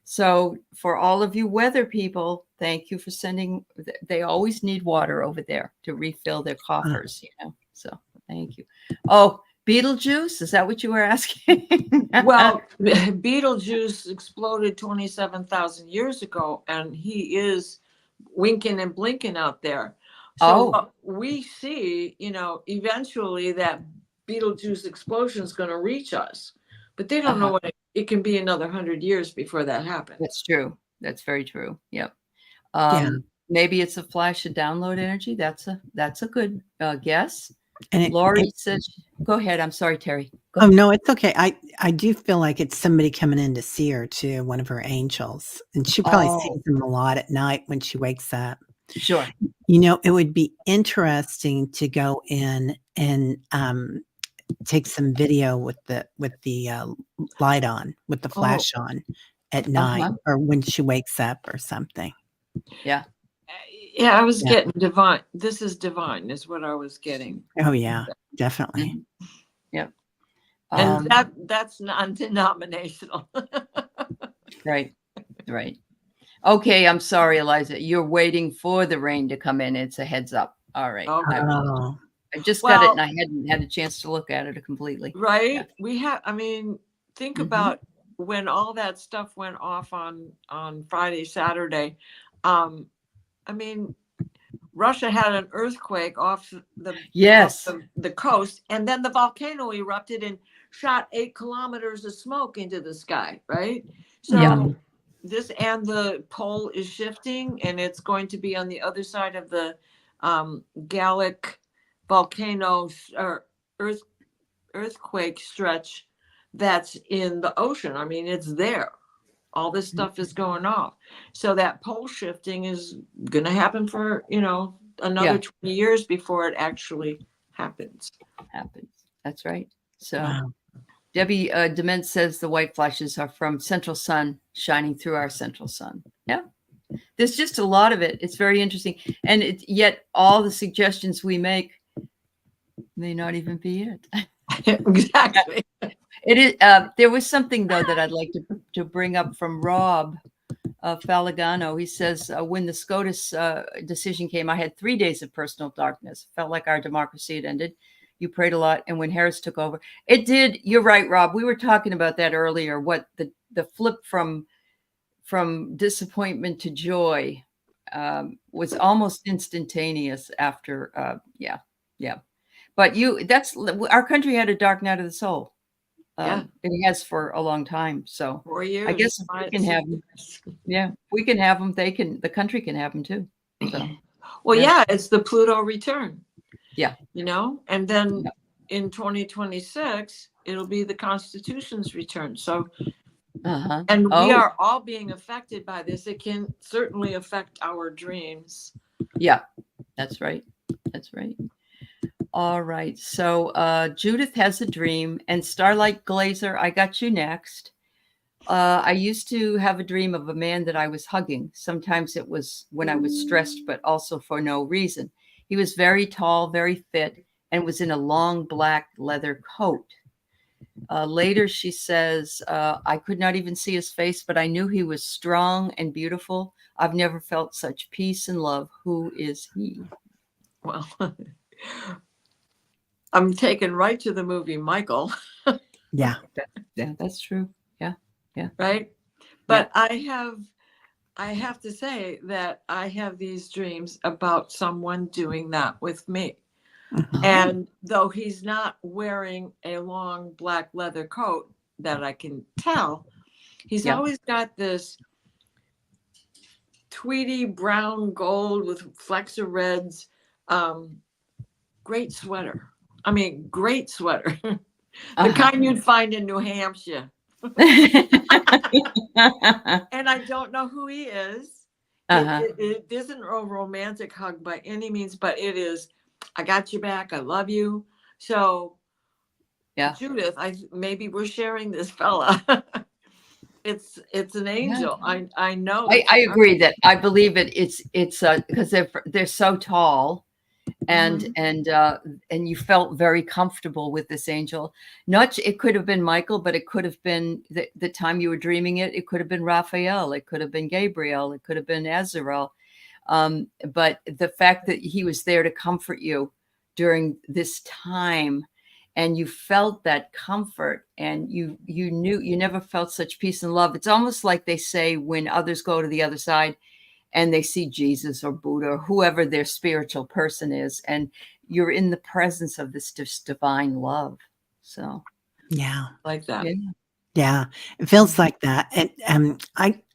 So for all of you weather people, thank you for sending. They always need water over there to refill their coffers, So thank you. Oh, Beetlejuice, is that what you were asking? Well, Beetlejuice exploded 27,000 years ago, and he is winking and blinking out there. So we see, eventually that Beetlejuice explosion is going to reach us, but they don't know what it can be another 100 years before that happens. That's true. That's very true. Yep. Maybe it's a flash of download energy. That's a good guess. And Lori says, go ahead. I'm sorry, Teri. No, it's okay. I do feel like it's somebody coming in to see her too, one of her angels. And she probably sees them a lot at night when she wakes up. Sure. It would be interesting to go in and take some video with the light on, with the flash on at night or when she wakes up or something. Yeah. Yeah, I was getting divine. This is divine is what I was getting. Oh, yeah, definitely. Mm-hmm. Yep. And that's non-denominational. Right. Okay, I'm sorry, Eliza. You're waiting for the rain to come in. It's a heads up. All right. Okay. I just got it and I hadn't had a chance to look at it completely. Right. Yeah. We have, think about when all that stuff went off on Friday, Saturday. Russia had an earthquake off the the coast, and then the volcano erupted and shot 8 kilometers of smoke into the sky, right? So this, and the pole is shifting, and it's going to be on the other side of the Gallic volcano or earthquake stretch that's in the ocean. I mean, it's there. All this stuff is going off. So that pole shifting is going to happen for, another 20 years before it actually happens. That's right. So Debbie Dement says the white flashes are from central sun shining through our central sun. Yeah. There's just a lot of it. It's very interesting. And yet all the suggestions we make may not even be it. Exactly. It is. There was something, though, that I'd like to bring up from Rob Falagano. He says, when the SCOTUS decision came, I had 3 days of personal darkness. Felt like our democracy had ended. You prayed a lot. And when Harris took over, it did. You're right, Rob. We were talking about that earlier, what the flip from disappointment to joy was almost instantaneous after. Yeah. But our country had a dark night of the soul. It has for a long time. So 4 years. I guess we can have them. Yeah, we can have them. The country can have them too. So, well, it's the Pluto return. Yeah. And then in 2026, it'll be the Constitution's return. So, and we are all being affected by this. It can certainly affect our dreams. Yeah, that's right. All right. So Judith has a dream, and Starlight Glazer, I got you next. I used to have a dream of a man that I was hugging. Sometimes it was when I was stressed, but also for no reason. He was very tall, very fit, and was in a long black leather coat. Later, she says, I could not even see his face, but I knew he was strong and beautiful. I've never felt such peace and love. Who is he? Well, I'm taken right to the movie Michael. Yeah, that's true. Yeah. Right. But I have to say that I have these dreams about someone doing that with me. And though he's not wearing a long black leather coat that I can tell, he's always got this tweedy brown gold with flecks of reds, great sweater. I mean, great sweater. The kind you'd find in New Hampshire. And I don't know who he is. It isn't a romantic hug by any means, but it is, I got your back. I love you. So, Judith, maybe we're sharing this fella. It's an angel. I know. I agree that I believe it. It's because they're so tall. And you felt very comfortable with this angel. It could have been Michael, but it could have been the time you were dreaming it. It could have been Raphael. It could have been Gabriel. It could have been Azrael. But the fact that he was there to comfort you during this time, and you felt that comfort, and you knew you never felt such peace and love. It's almost like they say when others go to the other side and they see Jesus or Buddha or whoever their spiritual person is, and you're in the presence of this divine love. So, like that. Yeah, it feels like that. And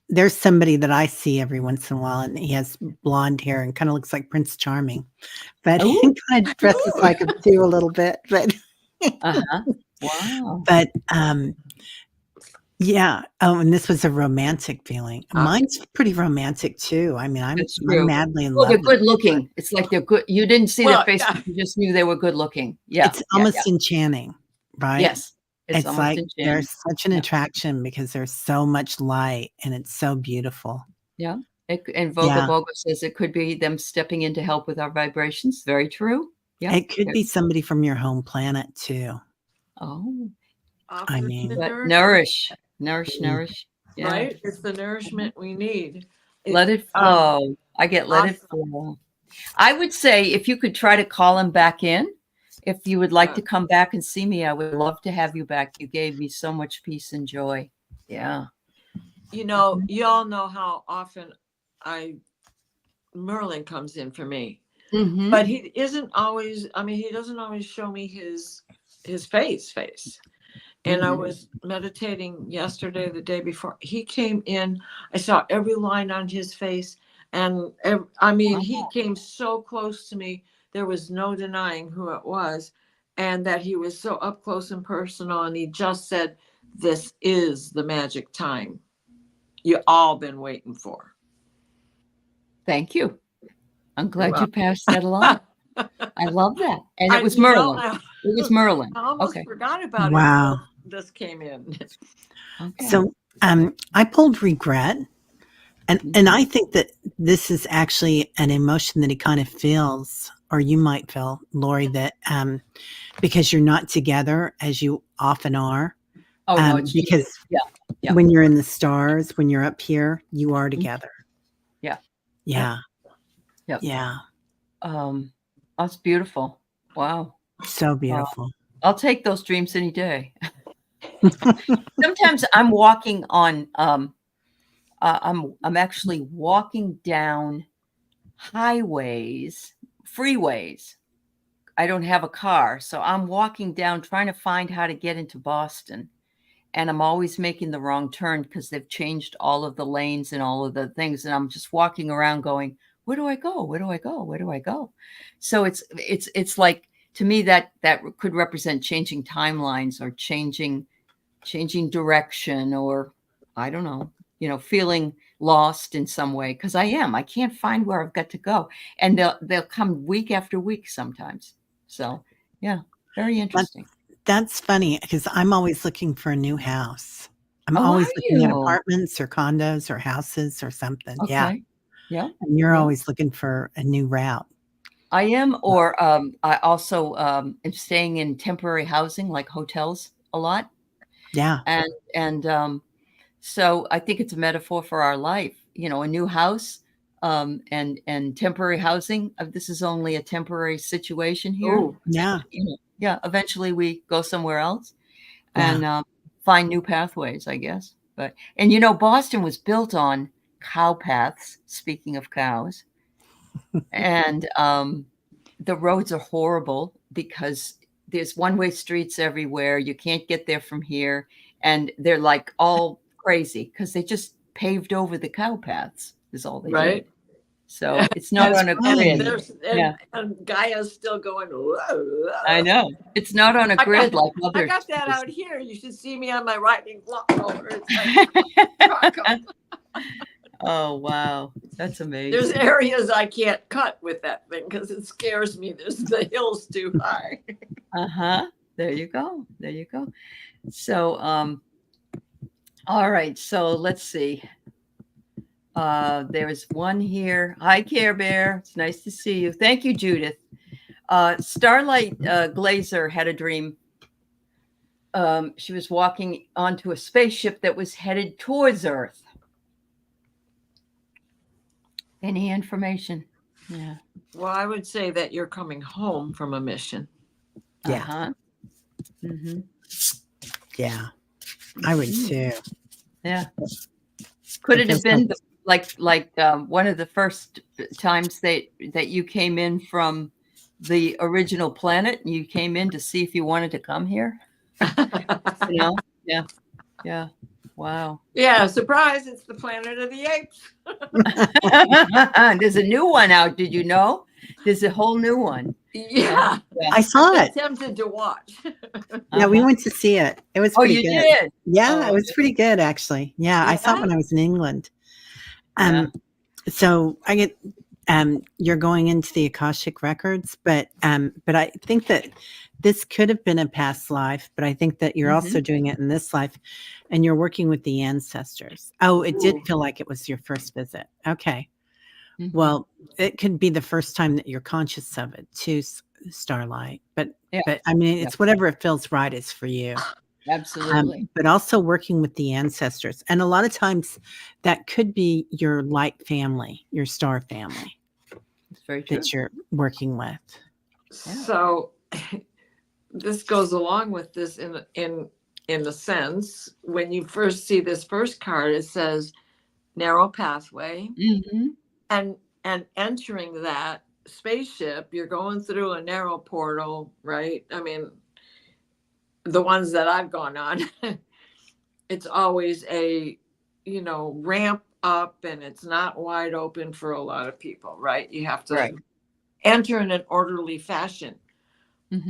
there's somebody that I see every once in a while, and he has blonde hair and kind of looks like Prince Charming, but he kind of dresses like him too a little bit. But wow. But yeah. Oh, and this was a romantic feeling. Mine's pretty romantic too. I mean, I'm madly in love. They're good looking. It's like they're good. You didn't see their face, but you just knew they were good looking. Yeah. It's almost enchanting, right? Yes. It's like there's such an attraction because there's so much light and it's so beautiful. Yeah. And Voga says it could be them stepping in to help with our vibrations. Very true. Yeah. It could be somebody from your home planet too. Oh. I mean, nourish. Yeah. Right? It's the nourishment we need. Let it flow. Let it flow. I would say if you could try to call him back in, if you would like to come back and see me, I would love to have you back. You gave me so much peace and joy. Yeah. You all know how often Merlin comes in for me. but he isn't always, I mean, he doesn't always show me his face. And I was meditating yesterday, the day before. He came in. I saw every line on his face. And I mean, he came so close to me. There was no denying who it was. And that he was so up close and personal. And he just said, "This is the magic time you all been waiting for." Thank you. I'm glad you passed that along. I love that. And it was Merlin. It was Merlin. I almost forgot about it. Wow. This came in. Okay. So I pulled regret. And I think that this is actually an emotion that he kind of feels, or you might feel, Lori, that because you're not together as you often are. Oh, no, because when you're in the stars, when you're up here, you are together. Yeah. Yeah. Yep. Yeah. That's beautiful. Wow. So beautiful. I'll take those dreams any day. Sometimes I'm walking on, I'm actually walking down highways, freeways. I don't have a car, so I'm walking down trying to find how to get into Boston. And I'm always making the wrong turn because they've changed all of the lanes and all of the things. And I'm just walking around going, where do I go? Where do I go? Where do I go? So it's like, to me, that could represent changing timelines or changing direction, or I don't know, feeling lost in some way. Cause I can't find where I've got to go. And they'll come week after week sometimes. So yeah, very interesting. That's funny because I'm always looking for a new house. I'm always looking at apartments or condos or houses or something. Okay. Yeah. Yeah. And you're always looking for a new route. I am, or I also am staying in temporary housing, like hotels, a lot. Yeah. And so I think it's a metaphor for our life, a new house and temporary housing. This is only a temporary situation here. Ooh, yeah. Yeah. Eventually we go somewhere else and find new pathways, I guess. And Boston was built on cow paths, speaking of cows. And the roads are horrible because there's one-way streets everywhere. You can't get there from here. And they're like all crazy because they just paved over the cow paths is all they did. So it's not on a grid. And Gaia's still going, whoa, whoa. I know. It's not on a grid like other. I got that out here. You should see me on my riding block roller. Oh, wow. That's amazing. There's areas I can't cut with that thing because it scares me. The hill's too high. There you go. So, all right. So let's see. There's one here. Hi, Care Bear. It's nice to see you. Thank you, Judith. Starlight Glazer had a dream. She was walking onto a spaceship that was headed towards Earth. Any information? Yeah. Well, I would say that you're coming home from a mission. Yeah. Yeah. I would too. Yeah. Could it have been like one of the first times that you came in from the original planet and you came in to see if you wanted to come here? Yeah. Yeah. Wow. Yeah, surprise, it's the Planet of the Apes. There's a new one out. Did you know? There's a whole new one. Yeah. I saw it. Attempted to watch. Yeah, we went to see it. It was pretty good. You did? Yeah, it was pretty good actually. Yeah, I saw it when I was in England. So I get you're going into the Akashic records, but I think that this could have been a past life, but I think that you're also doing it in this life and you're working with the ancestors. Oh, it did feel like it was your first visit. Okay. Well, it could be the first time that you're conscious of it too, Starlight. But I mean, it's whatever it feels right is for you. Absolutely. But also working with the ancestors. And a lot of times that could be your light family, your star family. It's very true. That you're working with. So this goes along with this in the sense when you first see this first card, it says narrow pathway. And entering that spaceship, you're going through a narrow portal, right? I mean, the ones that I've gone on, it's always a, ramp up, and it's not wide open for a lot of people, right? You have to enter in an orderly fashion.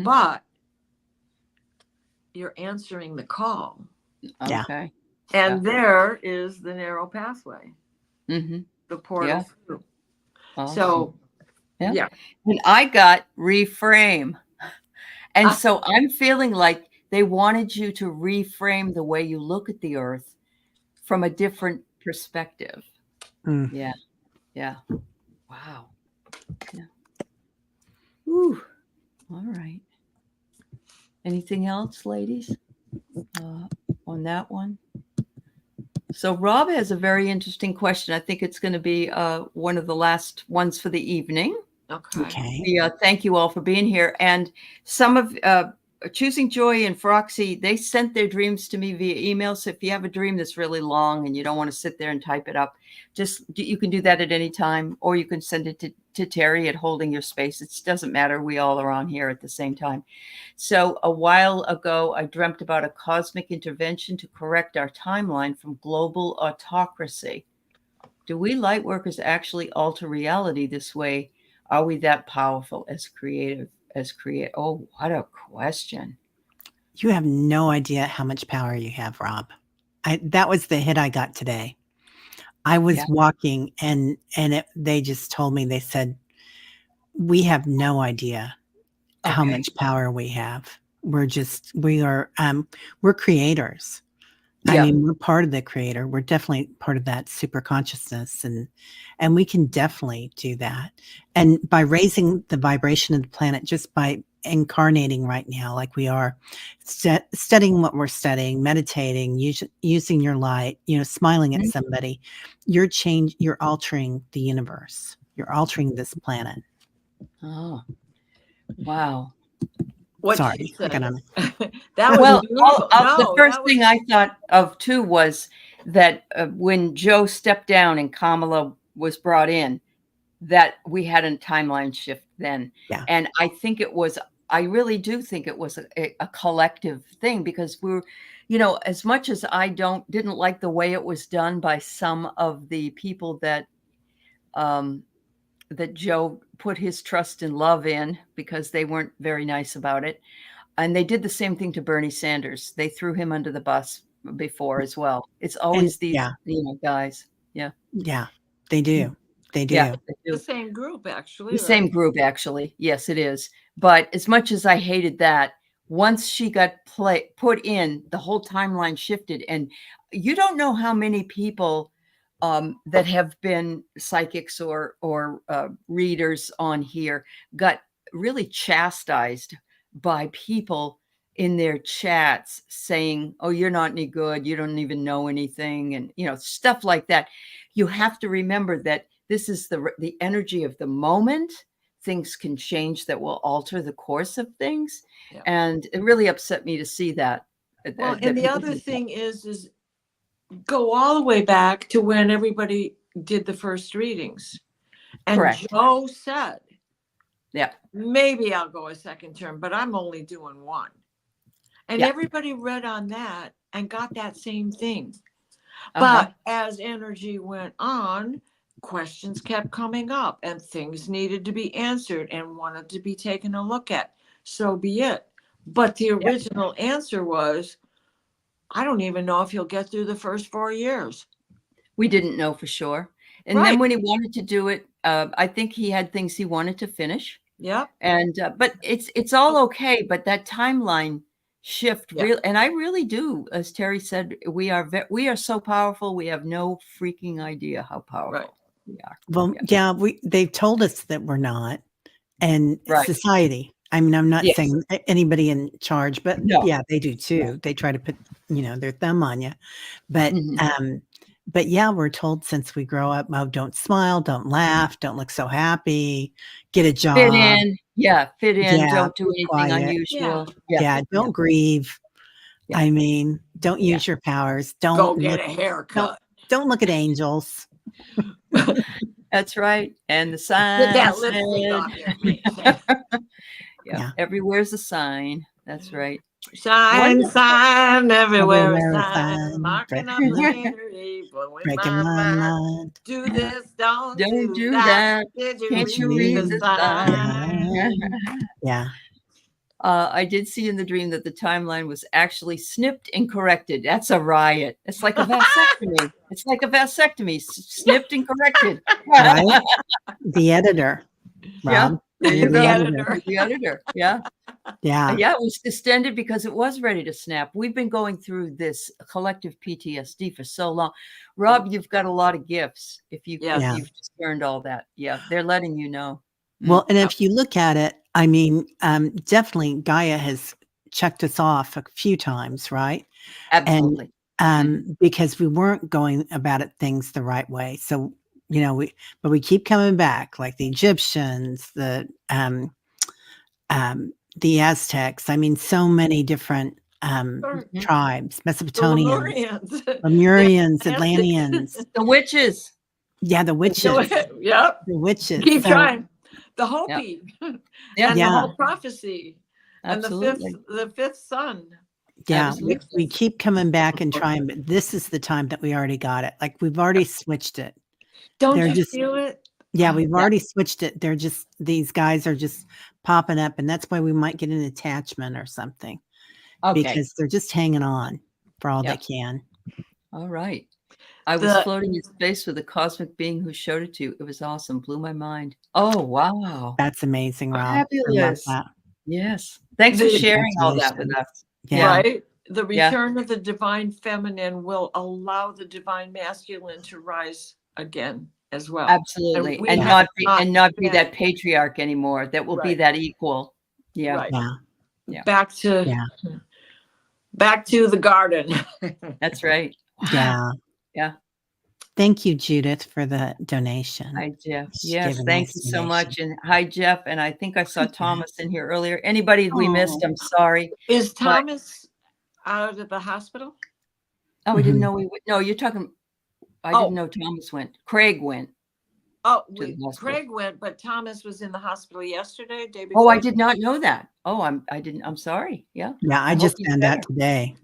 But you're answering the call. Okay. And there is the narrow pathway. The portal through. Awesome. So, yeah. And I got reframe. And so I'm feeling like they wanted you to reframe the way you look at the earth from a different perspective. Yeah. Yeah. Wow. Yeah. Ooh. All right. Anything else, ladies, on that one? So Rob has a very interesting question. I think it's going to be one of the last ones for the evening. Okay. Thank you all for being here. And some of Choosing Joy and Froxy, they sent their dreams to me via email. So if you have a dream that's really long and you don't want to sit there and type it up, you can do that at any time, or you can send it to Teri at Holding Your Space. It doesn't matter. We all are on here at the same time. So a while ago, I dreamt about a cosmic intervention to correct our timeline from global autocracy. Do we light workers actually alter reality this way? Are we that powerful as creative? Oh, what a question. You have no idea how much power you have, Rob. That was the hit I got today. I was walking and they just told me, they said, we have no idea how much power we have. We're creators. I mean, we're part of the creator. We're definitely part of that super consciousness, and we can definitely do that. And by raising the vibration of the planet, just by incarnating right now, like we are, studying what we're studying, meditating, using your light, smiling at somebody, you're altering the universe. You're altering this planet. Oh, wow. Sorry, I got on. That was the first thing I thought of too was that when Joe stepped down and Kamala was brought in, that we had a timeline shift then. Yeah. And I really do think it was a collective thing, because we're, as much as I didn't like the way it was done by some of the people that Joe put his trust and love in, because they weren't very nice about it. And they did the same thing to Bernie Sanders. They threw him under the bus before as well. It's always these guys. Yeah. Yeah, they do. They do. Yeah, they do. The same group, actually. Same group, actually. Yes, it is. But as much as I hated that, once she got put in, the whole timeline shifted. And you don't know how many people that have been psychics or readers on here got really chastised by people in their chats saying, oh, you're not any good, you don't even know anything, and stuff like that. You have to remember that this is the energy of the moment. Things can change that will alter the course of things. And it really upset me to see that. Well, and the other thing is go all the way back to when everybody did the first readings. And correct. Joe said, maybe I'll go a second term, but I'm only doing one. And everybody read on that and got that same thing. But as energy went on, questions kept coming up and things needed to be answered and wanted to be taken a look at. So be it. But the original answer was, I don't even know if he'll get through the first 4 years. We didn't know for sure. And then when he wanted to do it, I think he had things he wanted to finish. Yeah. And but it's all okay. But that timeline shift, and I really do, as Teri said, we are so powerful. We have no freaking idea how powerful we are. Well, they've told us that we're not, and society. I mean, I'm not saying anybody in charge, but they do too. They try to put, their thumb on you. But, but we're told since we grow up, oh, don't smile, don't laugh, don't look so happy, get a job. Fit in. Fit in. Don't do anything unusual. Don't grieve. I mean, don't use your powers. Don't go get a haircut. Don't look at angels. That's right. And the sign. Get that lipstick off your face. Yeah. Everywhere's a sign. That's right. Sign, sign, everywhere a sign. Marking up the scenery, breaking my mind. Do this, don't do that. that. Can't you read the sign? Yeah. I did see in the dream that the timeline was actually snipped and corrected. That's a riot. It's like a vasectomy. It's like a vasectomy, snipped and corrected. Right? The editor. Rob. Yeah. There you go. Editor. The editor. Yeah. Yeah. Yeah. It was extended because it was ready to snap. We've been going through this collective PTSD for so long. Rob, you've got a lot of gifts. If you've just learned all that. Yeah. They're letting you know. Well, and if you look at it, I mean, definitely Gaia has checked us off a few times, right? Absolutely. And because we weren't going about things the right way. So, you know, we keep coming back, like the Egyptians, the Aztecs. I mean, so many different tribes, Mesopotamians, Lemurians, Atlanteans, the witches. Yeah, the witches. Yep. The witches. Keep trying. The Hopi. Yeah. And the whole prophecy. Absolutely. And the fifth son. Yeah. We keep coming back and trying, but this is the time that we already got it. Like we've already switched it. Don't you feel it? Yeah, we've already switched it. They're just, these guys are just popping up, and that's why we might get an attachment or something. Okay. Because they're just hanging on for all they can. All right. I was floating in space with a cosmic being who showed it to you. It was awesome. Blew my mind. Oh, wow. That's amazing, Rob. Fabulous. Yes. Thanks for sharing all that with us. Yeah. Right? The return of the divine feminine will allow the divine masculine to rise again as well. Absolutely. And not be that patriarch anymore. That will be that equal. Yeah. Right. Yeah. Back to the garden. That's right. Yeah. Yeah. Thank you, Judith, for the donation. Hi, Jeff. Yes, thank you so much. And hi, Jeff. And I think I saw Thomas in here earlier. Anybody we missed, I'm sorry. Is Thomas out of the hospital? Oh, we didn't know we would. No, you're talking. I didn't know Thomas went. Craig went. Oh, Craig went, but Thomas was in the hospital yesterday, day before. Oh, I did not know that. Oh, I'm sorry. Yeah. Yeah, I just found out today.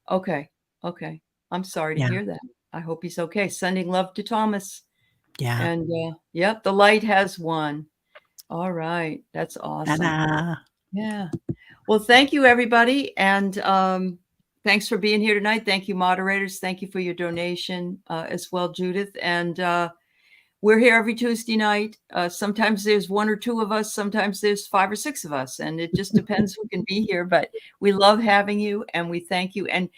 Okay. I'm sorry to hear that. I hope he's okay. Sending love to Thomas. Yeah. And the light has won. All right. That's awesome. Ta-da. Yeah. Well, thank you, everybody. And thanks for being here tonight. Thank you, moderators. Thank you for your donation as well, Judith. And we're here every Tuesday night. Sometimes there's one or two of us. Sometimes there's 5 or 6 of us. And it just depends who can be here. But we love having you and we thank you. And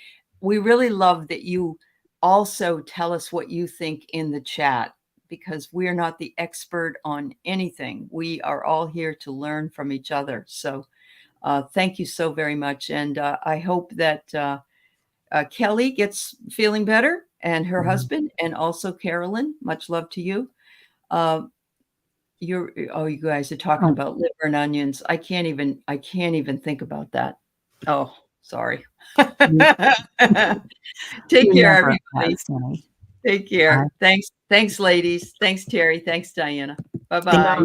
we really love that you also tell us what you think in the chat, because we're not the expert on anything. We are all here to learn from each other. So thank you so very much. And I hope that Kelly gets feeling better, and her husband, and also Carolyn. Much love to you. You guys are talking about liver and onions. I can't even think about that. Oh, sorry. Take care, everybody. Take care. Thanks, ladies. Thanks, Teri. Thanks, Diana. Bye-bye.